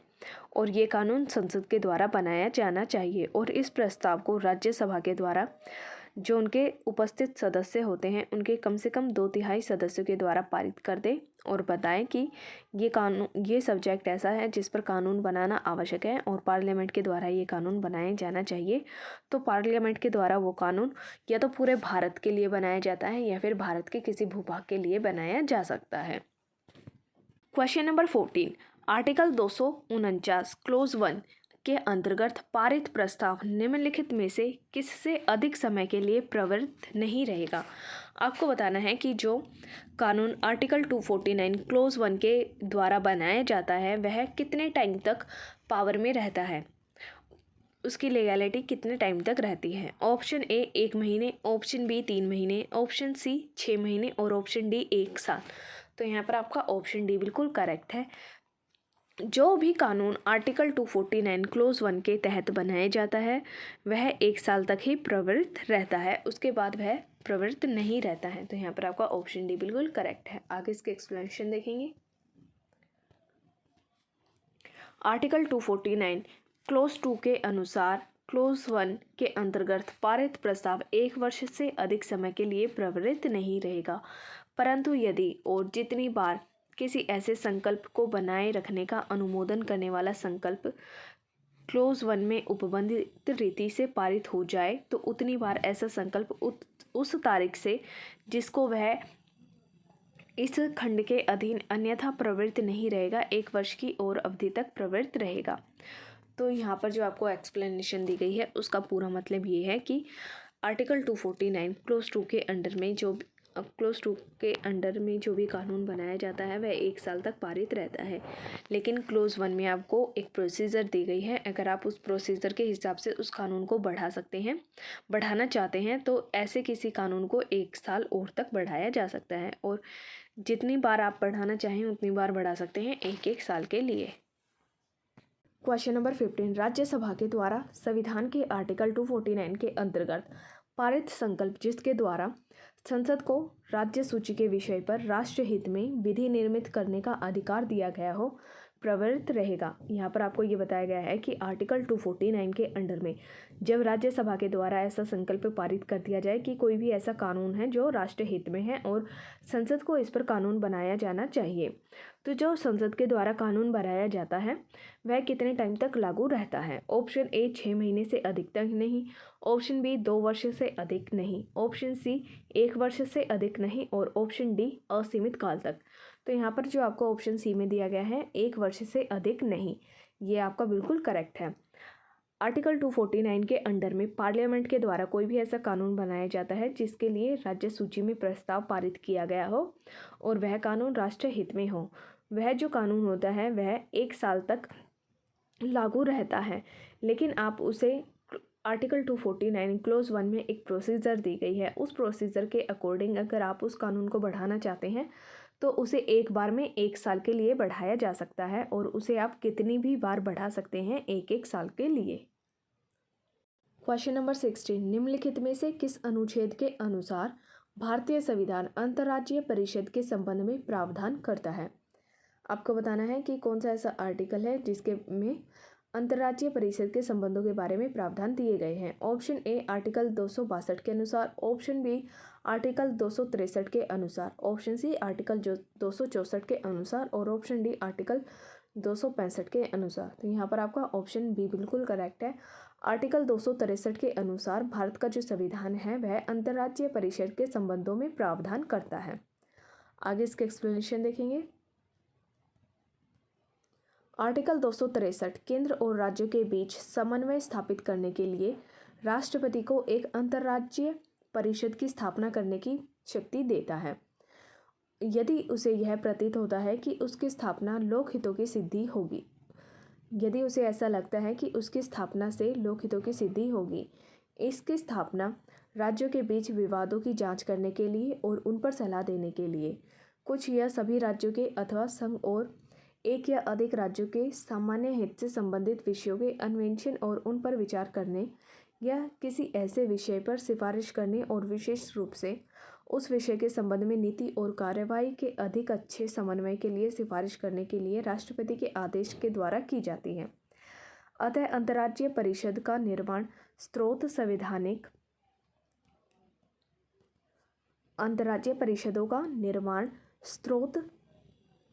और ये कानून संसद के द्वारा बनाया जाना चाहिए, और इस प्रस्ताव को राज्यसभा के द्वारा जो उनके उपस्थित सदस्य होते हैं उनके कम से कम 2/3 सदस्यों के द्वारा पारित कर दे और बताएं कि ये सब्जेक्ट ऐसा है जिस पर कानून बनाना आवश्यक है और पार्लियामेंट के द्वारा ये कानून बनाया जाना चाहिए। तो पार्लियामेंट के द्वारा वो कानून या तो पूरे भारत के लिए बनाया जाता है या फिर भारत के किसी भूभाग के लिए बनाया जा सकता है। क्वेश्चन नंबर 14, आर्टिकल 249 क्लोज 1 के अंतर्गत पारित प्रस्ताव निम्नलिखित में से किससे अधिक समय के लिए प्रवृत्त नहीं रहेगा? आपको बताना है कि जो कानून आर्टिकल 249 क्लोज 1 के द्वारा बनाया जाता है वह कितने टाइम तक पावर में रहता है, उसकी लीगैलिटी कितने टाइम तक रहती है। ऑप्शन ए 1 महीने, ऑप्शन बी 3 महीने, ऑप्शन सी 6 महीने और ऑप्शन डी 1 साल। तो यहाँ पर आपका ऑप्शन डी बिल्कुल करेक्ट है। जो भी कानून आर्टिकल 249 क्लोज 1 के तहत बनाया जाता है वह 1 साल तक ही प्रवृत्त रहता है, उसके बाद वह प्रवृत्त नहीं रहता है। तो यहाँ पर आपका ऑप्शन डी बिल्कुल करेक्ट है। आगे इसके एक्सप्लेनेशन देखेंगे। आर्टिकल 249 क्लोज 2 के अनुसार क्लोज 1 के अंतर्गत पारित प्रस्ताव 1 वर्ष से अधिक समय के लिए प्रवृत्त नहीं रहेगा, परंतु यदि और जितनी बार किसी ऐसे संकल्प को बनाए रखने का अनुमोदन करने वाला संकल्प क्लोज 1 में उपबंधित रीति से पारित हो जाए तो उतनी बार ऐसा संकल्प उस तारीख से जिसको वह इस खंड के अधीन अन्यथा प्रवृत्त नहीं रहेगा 1 वर्ष की और अवधि तक प्रवृत्त रहेगा। तो यहाँ पर जो आपको एक्सप्लेनेशन दी गई है उसका पूरा मतलब ये है कि आर्टिकल 249 क्लोज 2 के अंडर में जो भी कानून बनाया जाता है वह 1 साल तक पारित रहता है, लेकिन क्लोज 1 में आपको एक प्रोसीजर दी गई है। अगर आप उस प्रोसीजर के हिसाब से उस कानून को बढ़ाना चाहते हैं तो ऐसे किसी कानून को 1 साल और तक बढ़ाया जा सकता है, और जितनी बार आप बढ़ाना चाहें उतनी बार बढ़ा सकते हैं 1 साल के लिए। क्वेश्चन नंबर 15, राज्यसभा के द्वारा संविधान के आर्टिकल 249 के अंतर्गत पारित संकल्प जिसके द्वारा संसद को राज्य सूची के विषय पर राष्ट्र हित में विधि निर्मित करने का अधिकार दिया गया हो, प्रवृत्त रहेगा। यहाँ पर आपको ये बताया गया है कि आर्टिकल 249 के अंडर में जब राज्यसभा के द्वारा ऐसा संकल्प पारित कर दिया जाए कि कोई भी ऐसा कानून है जो राष्ट्र हित में है और संसद को इस पर कानून बनाया जाना चाहिए, तो जो संसद के द्वारा कानून बनाया जाता है वह कितने टाइम तक लागू रहता है। ऑप्शन ए 6 महीने से अधिक तक नहीं, ऑप्शन बी 2 वर्ष से अधिक नहीं, ऑप्शन सी 1 वर्ष से अधिक नहीं और ऑप्शन डी असीमित काल तक। तो यहाँ पर जो आपको ऑप्शन सी में दिया गया है 1 वर्ष से अधिक नहीं, ये आपका बिल्कुल करेक्ट है। आर्टिकल 249 के अंडर में पार्लियामेंट के द्वारा कोई भी ऐसा कानून बनाया जाता है जिसके लिए राज्य सूची में प्रस्ताव पारित किया गया हो और वह कानून राष्ट्र हित में हो, वह जो कानून होता है वह 1 साल तक लागू रहता है। लेकिन आप उसे आर्टिकल 249 क्लोज 1 में एक प्रोसीजर दी गई है, उस प्रोसीजर के अकॉर्डिंग अगर आप उस कानून को बढ़ाना चाहते हैं तो उसे एक बार में 1 साल के लिए बढ़ाया जा सकता है और उसे आप कितनी भी बार बढ़ा सकते हैं 1-1 साल के लिए। क्वेश्चन नंबर 16, निम्नलिखित में से किस अनुच्छेद के अनुसार भारतीय संविधान अंतर्राज्यीय परिषद के संबंध में प्रावधान करता है। आपको बताना है कि कौन सा ऐसा आर्टिकल है जिसके में अंतर्राज्यीय परिषद के संबंधों के बारे में प्रावधान दिए गए हैं। ऑप्शन ए आर्टिकल 262 के अनुसार, ऑप्शन बी आर्टिकल 263 के अनुसार, ऑप्शन सी आर्टिकल 264 के अनुसार और ऑप्शन डी आर्टिकल 265 के अनुसार। तो यहाँ पर आपका ऑप्शन बी बिल्कुल करेक्ट है। आर्टिकल 263 के अनुसार भारत का जो संविधान है वह अंतर्राज्यीय परिषद के संबंधों में प्रावधान करता है। आगे इसके एक्सप्लेनेशन देखेंगे। आर्टिकल 263 केंद्र और राज्यों के बीच समन्वय स्थापित करने के लिए राष्ट्रपति को एक अंतर्राज्यीय परिषद की स्थापना करने की शक्ति देता है यदि उसे यह प्रतीत होता है कि उसकी स्थापना लोकहितों की सिद्धि होगी। यदि उसे ऐसा लगता है कि उसकी स्थापना से लोकहितों की सिद्धि होगी। इसकी स्थापना राज्यों के बीच विवादों की जांच करने के लिए और उन पर सलाह देने के लिए, कुछ या सभी राज्यों के अथवा संघ और एक या अधिक राज्यों के सामान्य हित से संबंधित विषयों के अन्वेषण और उन पर विचार करने या किसी ऐसे विषय पर सिफारिश करने और विशेष रूप से उस विषय के संबंध में नीति और कार्यवाही के अधिक अच्छे समन्वय के लिए सिफारिश करने के लिए राष्ट्रपति के आदेश के द्वारा की जाती है। अतः अंतर्राज्यीय परिषद का निर्माण स्रोत अंतर्राज्यीय परिषदों का निर्माण स्रोत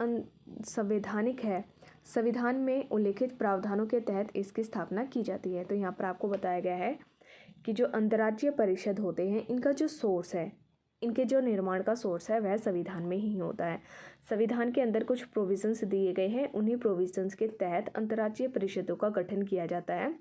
संवैधानिक है। संविधान में उल्लिखित प्रावधानों के तहत इसकी स्थापना की जाती है। तो यहाँ पर आपको बताया गया है कि जो अंतर्राज्यीय परिषद होते हैं इनका जो सोर्स है, इनके जो निर्माण का सोर्स है वह संविधान में ही होता है। संविधान के अंदर कुछ प्रोविजंस दिए गए हैं, उन्हीं प्रोविजंस के तहत अंतर्राज्यीय परिषदों का गठन किया जाता है।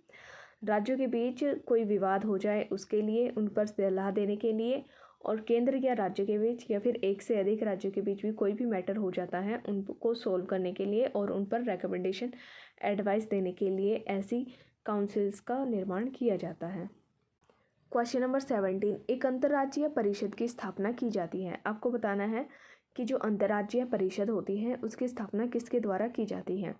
राज्यों के बीच कोई विवाद हो जाए उसके लिए, उन पर सलाह देने के लिए, और केंद्र या राज्य के बीच या फिर एक से अधिक राज्यों के बीच भी कोई भी मैटर हो जाता है उनको सोल्व करने के लिए और उन पर रिकमेंडेशन एडवाइस देने के लिए ऐसी काउंसिल्स का निर्माण किया जाता है। क्वेश्चन नंबर 17, एक अंतर्राज्यीय परिषद की स्थापना की जाती है। आपको बताना है कि जो अंतर्राज्यीय परिषद होती है उसकी स्थापना किसके द्वारा की जाती है।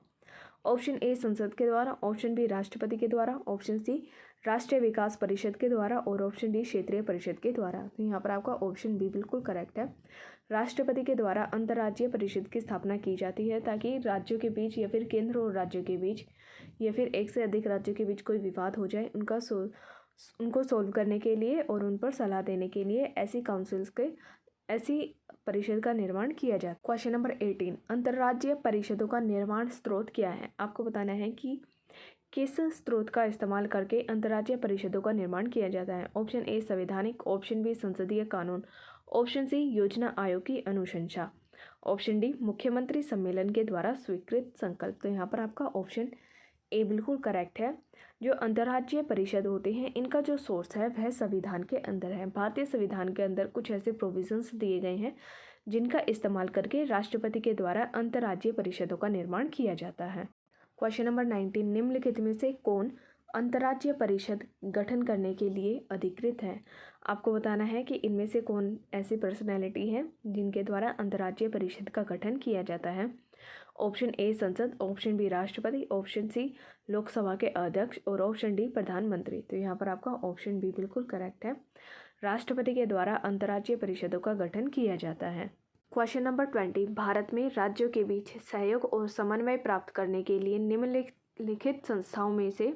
ऑप्शन ए संसद के द्वारा, ऑप्शन बी राष्ट्रपति के द्वारा, ऑप्शन सी राष्ट्रीय विकास परिषद के द्वारा और ऑप्शन डी क्षेत्रीय परिषद के द्वारा। तो यहाँ पर आपका ऑप्शन बी बिल्कुल करेक्ट है। राष्ट्रपति के द्वारा अंतर्राज्यीय परिषद की स्थापना की जाती है ताकि राज्यों के बीच या फिर केंद्र और राज्यों के बीच या फिर एक से अधिक राज्यों के बीच कोई विवाद हो जाए उनको सोल्व करने के लिए और उन पर सलाह देने के लिए ऐसी परिषद का निर्माण किया जाता है। क्वेश्चन नंबर 18, अंतर्राज्यीय परिषदों का निर्माण स्रोत क्या है। आपको बताना है कि किस स्रोत का इस्तेमाल करके अंतर्राज्यीय परिषदों का निर्माण किया जाता है। ऑप्शन ए संवैधानिक, ऑप्शन बी संसदीय कानून, ऑप्शन सी योजना आयोग की अनुशंसा, ऑप्शन डी मुख्यमंत्री सम्मेलन के द्वारा स्वीकृत संकल्प। तो यहाँ पर आपका ऑप्शन ए बिल्कुल करेक्ट है। जो अंतर्राज्यीय परिषद होते हैं इनका जो सोर्स है वह संविधान के अंदर है। भारतीय संविधान के अंदर कुछ ऐसे प्रोविजंस दिए गए हैं जिनका इस्तेमाल करके राष्ट्रपति के द्वारा अंतर्राज्यीय परिषदों का निर्माण किया जाता है। क्वेश्चन नंबर 19, निम्नलिखित में से कौन अंतर्राज्यीय परिषद गठन करने के लिए अधिकृत है। आपको बताना है कि इनमें से कौन ऐसी पर्सनैलिटी है जिनके द्वारा अंतर्राज्यीय परिषद का गठन किया जाता है। ऑप्शन ए संसद, ऑप्शन बी राष्ट्रपति, ऑप्शन सी लोकसभा के अध्यक्ष और ऑप्शन डी प्रधानमंत्री। तो यहाँ पर आपका ऑप्शन बी बिल्कुल करेक्ट है। राष्ट्रपति के द्वारा अंतर्राज्यीय परिषदों का गठन किया जाता है। क्वेश्चन नंबर 20, भारत में राज्यों के बीच सहयोग और समन्वय प्राप्त करने के लिए निम्नलिखित संस्थाओं में से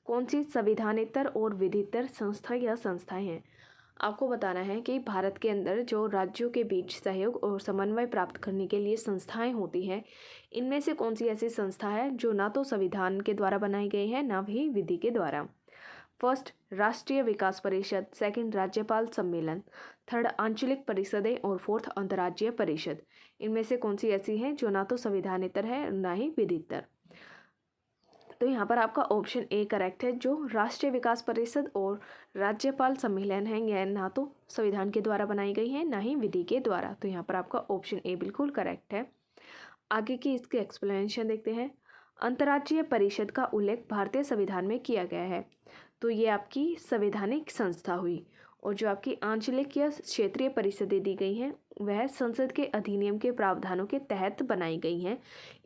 कौन सी संविधानेतर और विधितर संस्था या संस्थाएं हैं। आपको बताना है कि भारत के अंदर जो राज्यों के बीच सहयोग और समन्वय प्राप्त करने के लिए संस्थाएं होती हैं, इनमें से कौन सी ऐसी संस्था है जो ना तो संविधान के द्वारा बनाई गई है ना भी विधि के द्वारा। फर्स्ट, राष्ट्रीय विकास परिषद, सेकंड, राज्यपाल सम्मेलन, थर्ड, आंचलिक परिषदें और फोर्थ, अंतर्राज्यीय परिषद। इनमें से कौन सी ऐसी हैं जो ना तो संविधानेतर है ना ही विधितर। तो यहाँ पर आपका ऑप्शन ए करेक्ट है। जो राष्ट्रीय विकास परिषद और राज्यपाल सम्मेलन है, यह ना तो संविधान के द्वारा बनाई गई है ना ही विधि के द्वारा। तो यहाँ पर आपका ऑप्शन ए बिल्कुल करेक्ट है। आगे की इसके एक्सप्लेनेशन देखते हैं। अंतर्राज्यीय परिषद का उल्लेख भारतीय संविधान में किया गया है, तो ये आपकी संवैधानिक संस्था हुई। और जो आपकी आंचलिक या क्षेत्रीय परिषदें दी गई हैं, वह संसद के अधिनियम के प्रावधानों के तहत बनाई गई हैं,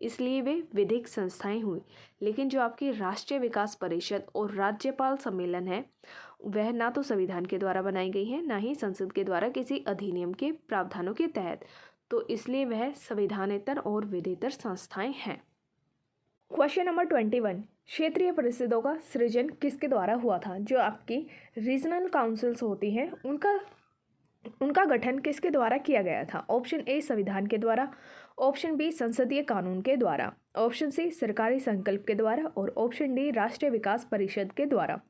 इसलिए वे विधिक संस्थाएं हुई। लेकिन जो आपकी राष्ट्रीय विकास परिषद और राज्यपाल सम्मेलन है, वह ना तो संविधान के द्वारा बनाई गई है ना ही संसद के द्वारा किसी अधिनियम के प्रावधानों के तहत, तो इसलिए वह संविधानेतर और विधितर संस्थाएं हैं। क्वेश्चन नंबर 21, क्षेत्रीय परिषदों का सृजन किसके द्वारा हुआ था। जो आपकी रीजनल काउंसिल्स होती हैं, उनका गठन किसके द्वारा किया गया था। ऑप्शन ए संविधान के द्वारा, ऑप्शन बी संसदीय कानून के द्वारा, ऑप्शन सी सरकारी संकल्प के द्वारा और ऑप्शन डी राष्ट्रीय विकास परिषद के द्वारा।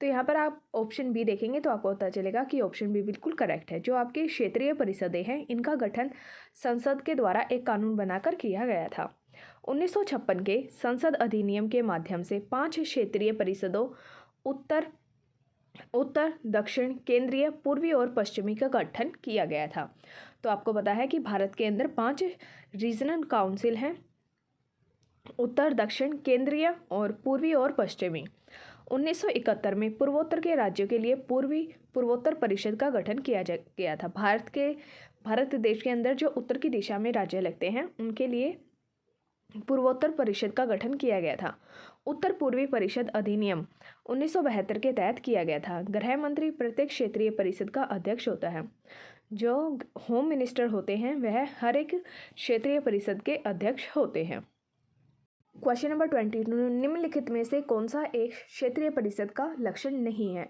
तो यहाँ पर आप ऑप्शन बी देखेंगे तो आपको पता चलेगा कि ऑप्शन बी बिल्कुल करेक्ट है। जो आपकी क्षेत्रीय परिषदें हैं, इनका गठन संसद के द्वारा एक कानून बनाकर किया गया था। 1956 के संसद अधिनियम के माध्यम से 5 क्षेत्रीय परिषदों उत्तर, दक्षिण, केंद्रीय, पूर्वी और पश्चिमी का गठन किया गया था। तो आपको पता है कि भारत के अंदर 5 रीजनल काउंसिल हैं, उत्तर, दक्षिण, केंद्रीय और पूर्वी और पश्चिमी। 1971 में पूर्वोत्तर के राज्यों के लिए पूर्वोत्तर परिषद का गठन किया गया था। भारत देश के अंदर जो उत्तर की दिशा में राज्य लगते हैं, उनके लिए पूर्वोत्तर परिषद का गठन किया गया था। उत्तर पूर्वी परिषद अधिनियम 1972 के तहत किया गया था। गृह मंत्री प्रत्येक क्षेत्रीय परिषद का अध्यक्ष होता है। जो होम मिनिस्टर होते हैं, वह हर एक क्षेत्रीय परिषद के अध्यक्ष होते हैं। क्वेश्चन नंबर 22, निम्नलिखित में से कौन सा एक क्षेत्रीय परिषद का लक्षण नहीं है।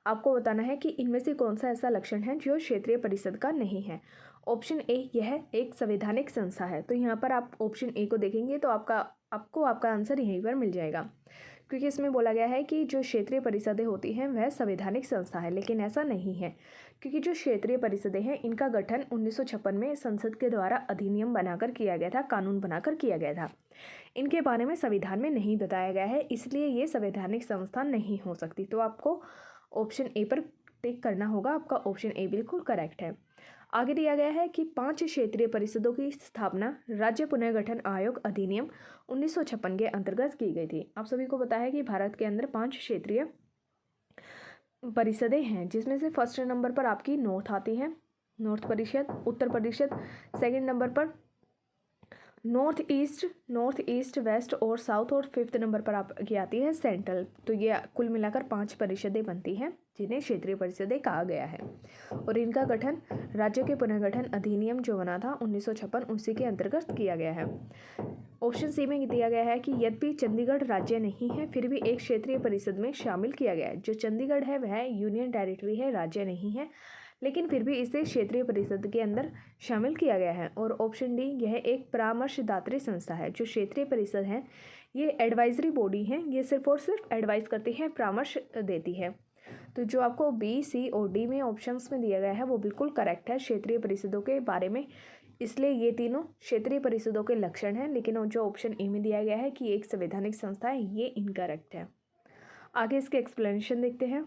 आपको बताना है कि इनमें से कौन सा ऐसा लक्षण है जो क्षेत्रीय परिषद का नहीं है। ऑप्शन ए, यह एक संवैधानिक संस्था है। तो यहाँ पर आप ऑप्शन ए को देखेंगे तो आपको आपका आंसर यहीं पर मिल जाएगा, क्योंकि इसमें बोला गया है कि जो क्षेत्रीय परिषदें होती हैं वह संवैधानिक संस्था है, लेकिन ऐसा नहीं है, क्योंकि जो क्षेत्रीय परिषदें हैं, इनका गठन 1956 में संसद के द्वारा अधिनियम बनाकर किया गया था, कानून बनाकर किया गया था। इनके बारे में संविधान में नहीं बताया गया है, इसलिए ये संवैधानिक संस्था नहीं हो सकती। तो आपको ऑप्शन ए पर टिक करना होगा। आपका ऑप्शन ए बिल्कुल करेक्ट है। आगे दिया गया है कि 5 क्षेत्रीय परिषदों की स्थापना राज्य पुनर्गठन आयोग अधिनियम 1956 के अंतर्गत की गई थी। आप सभी को पता है कि भारत के अंदर 5 क्षेत्रीय परिषदें हैं, जिसमें से फर्स्ट नंबर पर आपकी नॉर्थ आती है, नॉर्थ परिषद, उत्तर परिषद, सेकंड नंबर पर नॉर्थ ईस्ट, वेस्ट और साउथ, और 5th नंबर पर आपकी आती है सेंट्रल। तो ये कुल मिलाकर 5 परिषदें बनती हैं, जिन्हें क्षेत्रीय परिषदें कहा गया है। और इनका गठन राज्य के पुनर्गठन अधिनियम जो बना था 1956, उसी के अंतर्गत किया गया है। ऑप्शन सी में दिया गया है कि यद्यपि चंडीगढ़ राज्य नहीं है, फिर भी एक क्षेत्रीय परिषद में शामिल किया गया है। जो चंडीगढ़ है वह यूनियन टेरिटरी है, राज्य नहीं है, लेकिन फिर भी इसे क्षेत्रीय परिषद के अंदर शामिल किया गया है। और ऑप्शन डी, यह एक परामर्शदात्री संस्था है। जो क्षेत्रीय परिषद है, ये एडवाइजरी बॉडी है, ये सिर्फ और सिर्फ एडवाइस करती है, परामर्श देती है। तो जो आपको बी, सी और डी में ऑप्शंस में दिया गया है वो बिल्कुल करेक्ट है क्षेत्रीय परिषदों के बारे में, इसलिए ये तीनों क्षेत्रीय परिषदों के लक्षण हैं। लेकिन जो ऑप्शन ए में दिया गया है कि एक संवैधानिक संस्था है, ये इनकरेक्ट है। आगे इसके एक्सप्लेनेशन देखते हैं।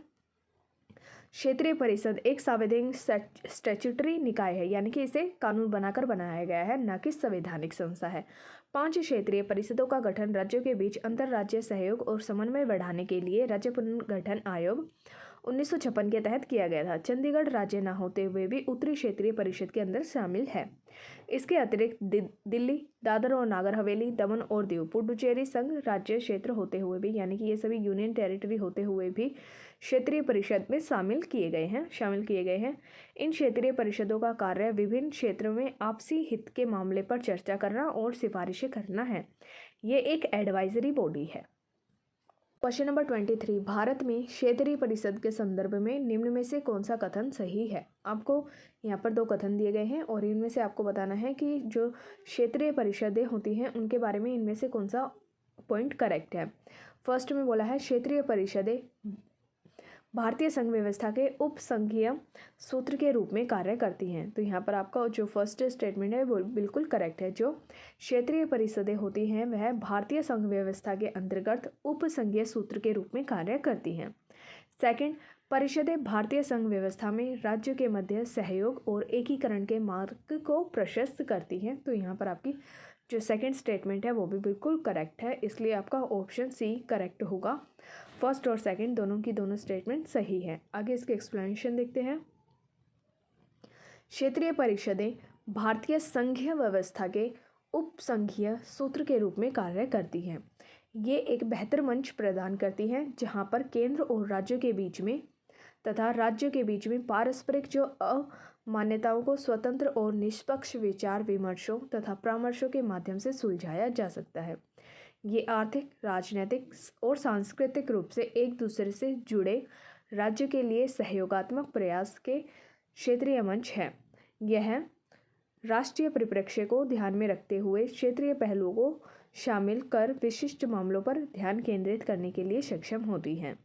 क्षेत्रीय परिषद एक संवैधानिक स्टैट्यूटरी निकाय है, यानी कि इसे कानून बनाकर बनाया गया है, न कि संवैधानिक संस्था है। 5 क्षेत्रीय परिषदों का गठन राज्यों के बीच अंतर्राज्यीय सहयोग और समन्वय बढ़ाने के लिए राज्य पुनर्गठन आयोग 1956 के तहत किया गया था। चंडीगढ़ राज्य न होते हुए भी उत्तरी क्षेत्रीय परिषद के अंदर शामिल है। इसके अतिरिक्त दिल्ली, दादर और नागर हवेली, दमन और दीव, पुडुचेरी संघ राज्य क्षेत्र होते हुए भी, यानी कि ये सभी यूनियन टेरिटरी होते हुए भी क्षेत्रीय परिषद में शामिल किए गए हैं। इन क्षेत्रीय परिषदों का कार्य विभिन्न क्षेत्रों में आपसी हित के मामले पर चर्चा करना और सिफारिशें करना है। ये एक एडवाइजरी बॉडी है। क्वेश्चन नंबर 23, भारत में क्षेत्रीय परिषद के संदर्भ में निम्न में से कौन सा कथन सही है। आपको यहाँ पर 2 कथन दिए गए हैं और इनमें से आपको बताना है कि जो क्षेत्रीय परिषदें होती हैं उनके बारे में इनमें से कौन सा पॉइंट करेक्ट है। फर्स्ट में बोला है क्षेत्रीय परिषदें भारतीय संघ व्यवस्था के उपसंघीय सूत्र के रूप में कार्य करती हैं। तो यहाँ पर आपका जो फर्स्ट स्टेटमेंट है वो बिल्कुल करेक्ट है। जो क्षेत्रीय परिषदें होती हैं वह भारतीय संघ व्यवस्था के अंतर्गत उपसंघीय सूत्र के रूप में कार्य करती हैं। सेकंड, परिषदें भारतीय संघ व्यवस्था में राज्यों के मध्य सहयोग और एकीकरण के मार्ग को प्रशस्त करती हैं। तो यहाँ पर आपकी जो सेकंड स्टेटमेंट है वो भी बिल्कुल करेक्ट है, इसलिए आपका ऑप्शन सी करेक्ट होगा। फर्स्ट और सेकंड दोनों की दोनों स्टेटमेंट सही है। आगे इसके एक्सप्लेनेशन देखते हैं। क्षेत्रीय परिषदें भारतीय संघीय व्यवस्था के उपसंघीय सूत्र के रूप में कार्य करती हैं। ये एक बेहतर मंच प्रदान करती हैं जहां पर केंद्र और राज्यों के बीच में तथा राज्यों के बीच में पारस्परिक जो अमान्यताओं को स्वतंत्र और निष्पक्ष विचार विमर्शों तथा परामर्शों के माध्यम से सुलझाया जा सकता है। ये आर्थिक, राजनीतिक और सांस्कृतिक रूप से एक दूसरे से जुड़े राज्यों के लिए सहयोगात्मक प्रयास के क्षेत्रीय मंच है। यह राष्ट्रीय परिप्रेक्ष्य को ध्यान में रखते हुए क्षेत्रीय पहलुओं को शामिल कर विशिष्ट मामलों पर ध्यान केंद्रित करने के लिए सक्षम होती हैं।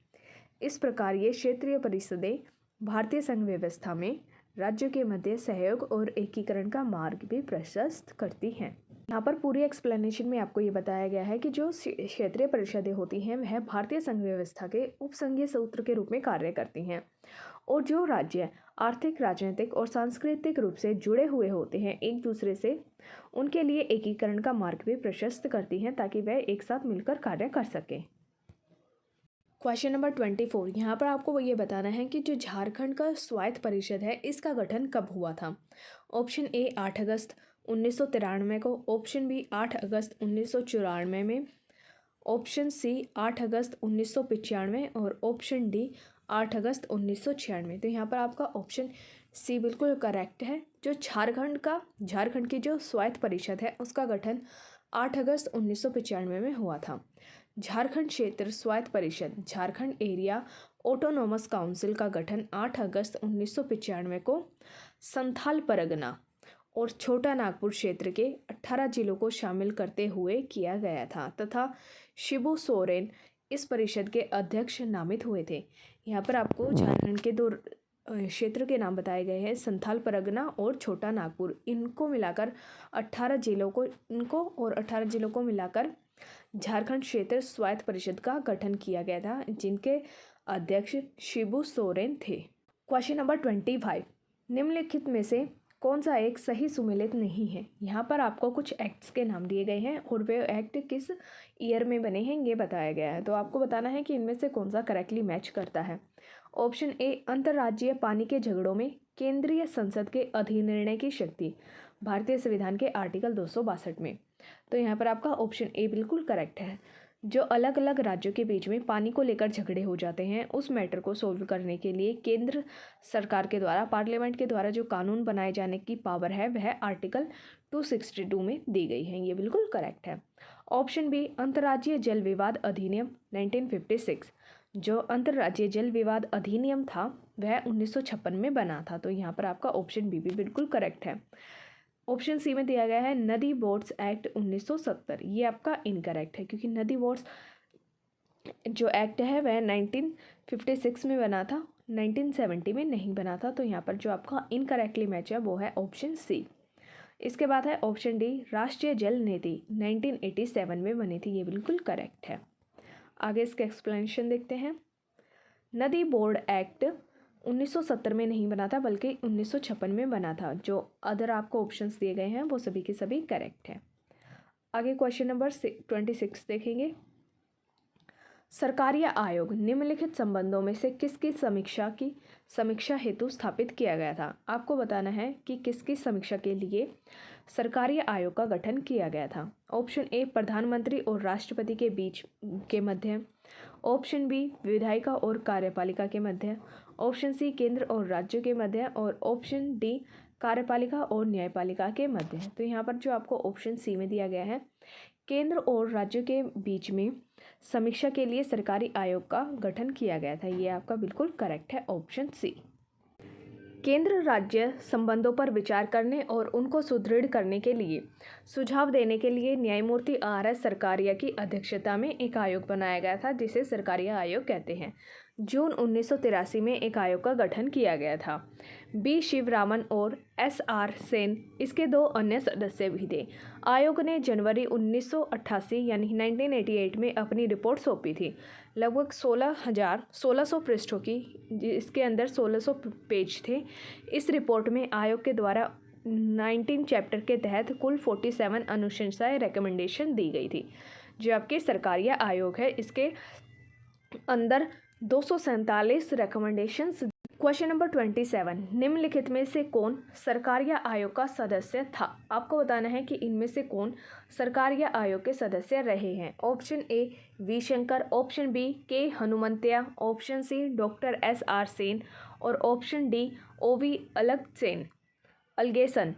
इस प्रकार ये क्षेत्रीय परिषदें भारतीय संघ व्यवस्था में राज्यों के मध्य सहयोग और एकीकरण का मार्ग भी प्रशस्त करती हैं। यहाँ पर पूरी एक्सप्लेनेशन में आपको ये बताया गया है कि जो क्षेत्रीय परिषदें होती हैं वह भारतीय संघ व्यवस्था के उपसंघीय सूत्र के रूप में कार्य करती हैं और जो राज्य आर्थिक, राजनीतिक और सांस्कृतिक रूप से जुड़े हुए होते हैं एक दूसरे से, उनके लिए एकीकरण का मार्ग भी प्रशस्त करती हैं ताकि वह एक साथ मिलकर कार्य कर सकें। क्वेश्चन नंबर 24, यहाँ पर आपको ये बताना है कि जो झारखंड का स्वायत्त परिषद है इसका गठन कब हुआ था। ऑप्शन ए 8 अगस्त 1993 को, ऑप्शन बी 8 अगस्त 1994 में, ऑप्शन सी 8 अगस्त 1995 और ऑप्शन डी 8 अगस्त 1996। तो यहाँ पर आपका ऑप्शन सी बिल्कुल करेक्ट है। जो झारखंड की जो स्वायत्त परिषद है उसका गठन 8 अगस्त 1995 में हुआ था। झारखंड क्षेत्र स्वायत्त परिषद झारखंड एरिया ऑटोनोमस काउंसिल का गठन 8 अगस्त 1995 को संथाल परगना और छोटा नागपुर क्षेत्र के 18 जिलों को शामिल करते हुए किया गया था तथा शिबू सोरेन इस परिषद के अध्यक्ष नामित हुए थे। यहाँ पर आपको झारखंड के 2 क्षेत्र के नाम बताए गए हैं, संथाल परगना और छोटा नागपुर। इनको मिलाकर 18 जिलों को मिलाकर झारखंड क्षेत्र स्वायत्त परिषद का गठन किया गया था जिनके अध्यक्ष शिबू सोरेन थे। क्वेश्चन नंबर 25, निम्नलिखित में से कौन सा एक सही सुमेलित नहीं है। यहाँ पर आपको कुछ एक्ट्स के नाम दिए गए हैं और वे एक्ट किस ईयर में बने हैं ये बताया गया है। तो आपको बताना है कि इनमें से कौन सा करेक्टली मैच करता है। ऑप्शन ए, अंतर्राज्यीय पानी के झगड़ों में केंद्रीय संसद के अधिनिर्णय की शक्ति, भारतीय संविधान के आर्टिकल 262 में। तो यहाँ पर आपका ऑप्शन ए बिल्कुल करेक्ट है। जो अलग अलग राज्यों के बीच में पानी को लेकर झगड़े हो जाते हैं उस मैटर को सोल्व करने के लिए केंद्र सरकार के द्वारा, पार्लियामेंट के द्वारा जो कानून बनाए जाने की पावर है वह आर्टिकल 262 में दी गई है। ये बिल्कुल करेक्ट है। ऑप्शन बी, अंतर्राज्यीय जल विवाद अधिनियम 1956। जो अंतर्राज्यीय जल विवाद अधिनियम था वह 1956 में बना था। तो यहाँ पर आपका ऑप्शन बी भी बिल्कुल करेक्ट है। ऑप्शन सी में दिया गया है नदी बोर्ड्स एक्ट 1970। ये आपका इनकरेक्ट है क्योंकि नदी बोर्ड्स जो एक्ट है वह 1956 में बना था, 1970 में नहीं बना था। तो यहाँ पर जो आपका इनकरेक्टली मैच है वो है ऑप्शन सी। इसके बाद है ऑप्शन डी, राष्ट्रीय जल नीति 1987 में बनी थी। ये बिल्कुल करेक्ट है। आगे इसका एक्सप्लेनेशन देखते हैं। नदी बोर्ड एक्ट 1970 में नहीं बना था बल्कि 1956 में बना था। जो अदर आपको ऑप्शंस दिए गए हैं वो सभी के सभी करेक्ट हैं। आगे क्वेश्चन नंबर 26 देखेंगे। सरकारीय आयोग निम्नलिखित संबंधों में से किसकी समीक्षा हेतु स्थापित किया गया था। आपको बताना है कि किसकी समीक्षा के लिए सरकारी आयोग का गठन किया गया था? ऑप्शन ए प्रधानमंत्री और राष्ट्रपति के बीच के मध्य, ऑप्शन बी विधायिका और कार्यपालिका के मध्य, ऑप्शन सी केंद्र और राज्यों के मध्य और ऑप्शन डी कार्यपालिका और न्यायपालिका के मध्य है। तो यहाँ पर जो आपको ऑप्शन सी में दिया गया है, केंद्र और राज्यों के बीच में समीक्षा के लिए सरकारी आयोग का गठन किया गया था। ये आपका बिल्कुल करेक्ट है, ऑप्शन सी। केंद्र राज्य संबंधों पर विचार करने और उनको सुदृढ़ करने के लिए सुझाव देने के लिए न्यायमूर्ति RS सरकारिया की अध्यक्षता में एक आयोग बनाया गया था, जिसे सरकारिया आयोग कहते हैं। जून 1983 में एक आयोग का गठन किया गया था। बी शिवरामन और SR सेन इसके 2 अन्य सदस्य भी थे। आयोग ने जनवरी 1988 यानी 1988 में अपनी रिपोर्ट सौंपी थी, लगभग 1600 पृष्ठों की, इसके अंदर 1600 पेज थे। इस रिपोर्ट में आयोग के द्वारा 19 चैप्टर के तहत कुल 47 अनुशंसाएं रिकमेंडेशन दी गई थी। जो आपके सरकारिया आयोग है, इसके अंदर 247 रिकमेंडेशंस। क्वेश्चन नंबर 27, निम्नलिखित में से कौन सरकारिया आयोग का सदस्य था? आपको बताना है कि इनमें से कौन सरकारिया आयोग के सदस्य रहे हैं। Option A V Shankar, option B K Hanumantiya, option C doctor SR Sen और ऑप्शन डी OV अलगेसन।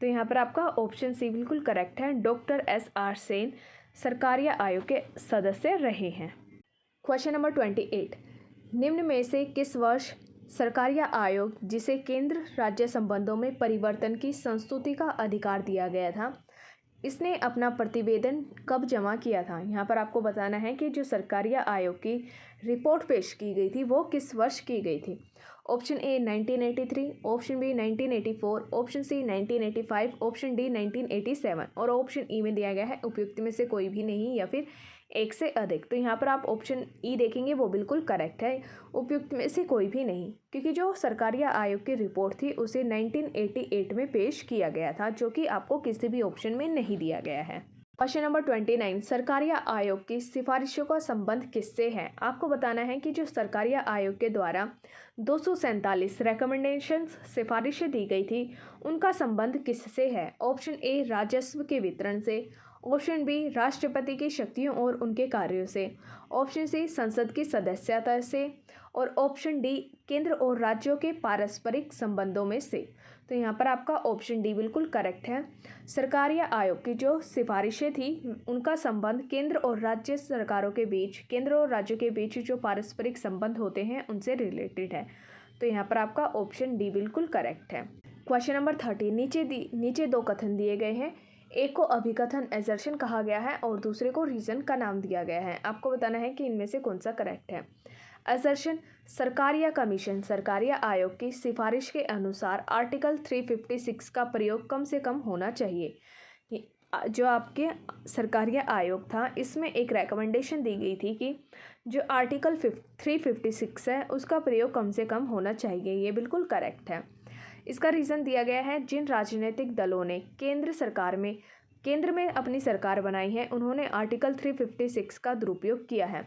तो यहाँ पर आपका ऑप्शन सी बिल्कुल करेक्ट है, डॉक्टर SR सेन सरकारिया आयोग के सदस्य रहे हैं। क्वेश्चन नंबर 28, निम्न में से किस वर्ष सरकारिया आयोग, जिसे केंद्र राज्य संबंधों में परिवर्तन की संस्तुति का अधिकार दिया गया था, इसने अपना प्रतिवेदन कब जमा किया था? यहाँ पर आपको बताना है कि जो सरकारिया आयोग की रिपोर्ट पेश की गई थी वो किस वर्ष की गई थी। Option A 1983, option B 1984, option C 1985, option D 1987 और ऑप्शन ई में दिया गया है उपयुक्त में से कोई भी नहीं या फिर एक से अधिक। तो यहाँ पर आप ऑप्शन ई देखेंगे, वो बिल्कुल करेक्ट है, उपयुक्त में से कोई भी नहीं, क्योंकि जो सरकारिया आयोग की रिपोर्ट थी उसे 1988 में पेश किया गया था, जो कि आपको किसी भी ऑप्शन में नहीं दिया गया है। क्वेश्चन नंबर 29, सरकारिया आयोग की सिफारिशों का संबंध किससे है? आपको बताना है कि जो सरकारिया आयोग के द्वारा 247 रिकमेंडेशंस सिफारिशें दी गई थी, उनका संबंध किससे है? ऑप्शन ए राजस्व के वितरण से, ऑप्शन बी राष्ट्रपति की शक्तियों और उनके कार्यों से, ऑप्शन सी संसद की सदस्यता से और ऑप्शन डी केंद्र और राज्यों के पारस्परिक संबंधों में से। तो यहाँ पर आपका ऑप्शन डी बिल्कुल करेक्ट है। सरकारिया आयोग की जो सिफारिशें थी उनका संबंध केंद्र और राज्य सरकारों के बीच, केंद्र और राज्यों के बीच जो पारस्परिक संबंध होते हैं उनसे रिलेटेड है। तो यहाँ पर आपका ऑप्शन डी बिल्कुल करेक्ट है। क्वेश्चन नंबर 30, नीचे 2 कथन दिए गए हैं। एक को अभिकथन एजर्शन कहा गया है और दूसरे को रीजन का नाम दिया गया है। आपको बताना है कि इनमें से कौन सा करेक्ट है। एजर्शन, सरकारिया कमीशन सरकारिया आयोग की सिफारिश के अनुसार आर्टिकल 356 का प्रयोग कम से कम होना चाहिए। जो आपके सरकारिया आयोग था, इसमें एक रिकमेंडेशन दी गई थी कि जो आर्टिकल 356 है उसका प्रयोग कम से कम होना चाहिए। ये बिल्कुल करेक्ट है। इसका रीज़न दिया गया है, जिन राजनीतिक दलों ने केंद्र में अपनी सरकार बनाई है, उन्होंने आर्टिकल 356 का दुरुपयोग किया है।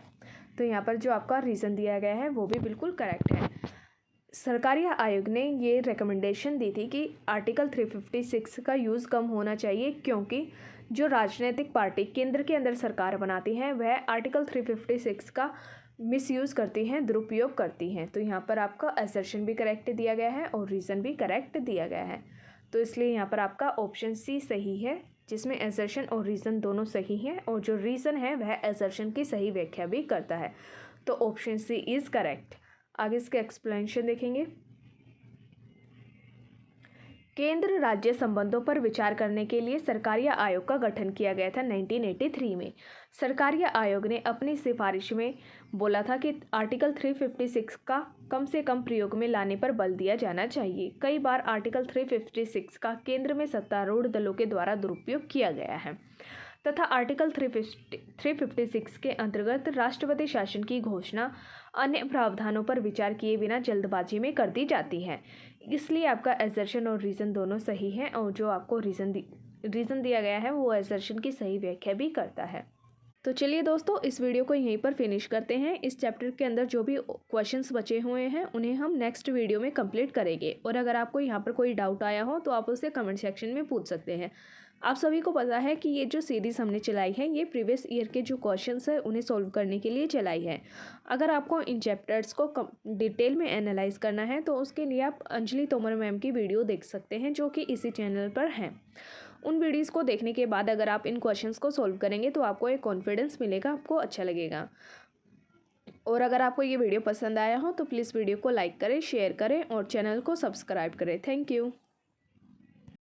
तो यहाँ पर जो आपका रीज़न दिया गया है वो भी बिल्कुल करेक्ट है। सरकारिया आयोग ने ये रिकमेंडेशन दी थी कि आर्टिकल 356 का यूज़ कम होना चाहिए, क्योंकि जो राजनीतिक पार्टी केंद्र के अंदर सरकार बनाती हैं वह आर्टिकल 356 का मिसयूज़ करती हैं, दुरुपयोग करती हैं। तो यहाँ पर आपका असर्शन भी करेक्ट दिया गया है और रीज़न भी करेक्ट दिया गया है। तो इसलिए यहाँ पर आपका ऑप्शन सी सही है, जिसमें असर्शन और रीज़न दोनों सही हैं और जो रीज़न है वह असर्शन की सही व्याख्या भी करता है। तो ऑप्शन सी इज़ करेक्ट। आगे इसके एक्सप्लेनेशन देखेंगे। केंद्र राज्य संबंधों पर विचार करने के लिए सरकारिया आयोग का गठन किया गया था 1983 में। सरकारिया आयोग ने अपनी सिफारिश में बोला था कि आर्टिकल 356 का कम से कम प्रयोग में लाने पर बल दिया जाना चाहिए। कई बार आर्टिकल 356 का केंद्र में सत्तारूढ़ दलों के द्वारा दुरुपयोग किया गया है तथा आर्टिकल 356 के अंतर्गत राष्ट्रपति शासन की घोषणा अन्य प्रावधानों पर विचार किए बिना जल्दबाजी में कर दी जाती है। इसलिए आपका एजर्शन और रीज़न दोनों सही हैं और जो आपको रीज़न दिया गया है वो एजर्शन की सही व्याख्या भी करता है। तो चलिए दोस्तों, इस वीडियो को यहीं पर फिनिश करते हैं। इस चैप्टर के अंदर जो भी क्वेश्चंस बचे हुए हैं उन्हें हम नेक्स्ट वीडियो में कंप्लीट करेंगे। और अगर आपको यहाँ पर कोई डाउट आया हो तो आप उसे कमेंट सेक्शन में पूछ सकते हैं। आप सभी को पता है कि ये जो सीरीज़ हमने चलाई है ये प्रीवियस ईयर के जो क्वेश्चंस है उन्हें सॉल्व करने के लिए चलाई है। अगर आपको इन चैप्टर्स को डिटेल में एनालाइज करना है तो उसके लिए आप अंजलि तोमर मैम की वीडियो देख सकते हैं, जो कि इसी चैनल पर हैं। उन वीडियोस को देखने के बाद अगर आप इन क्वेश्चंस को सॉल्व करेंगे तो आपको एक कॉन्फिडेंस मिलेगा, आपको अच्छा लगेगा। और अगर आपको ये वीडियो पसंद आया हो तो प्लीज़ वीडियो को लाइक करें, शेयर करें और चैनल को सब्सक्राइब करें। Thank you.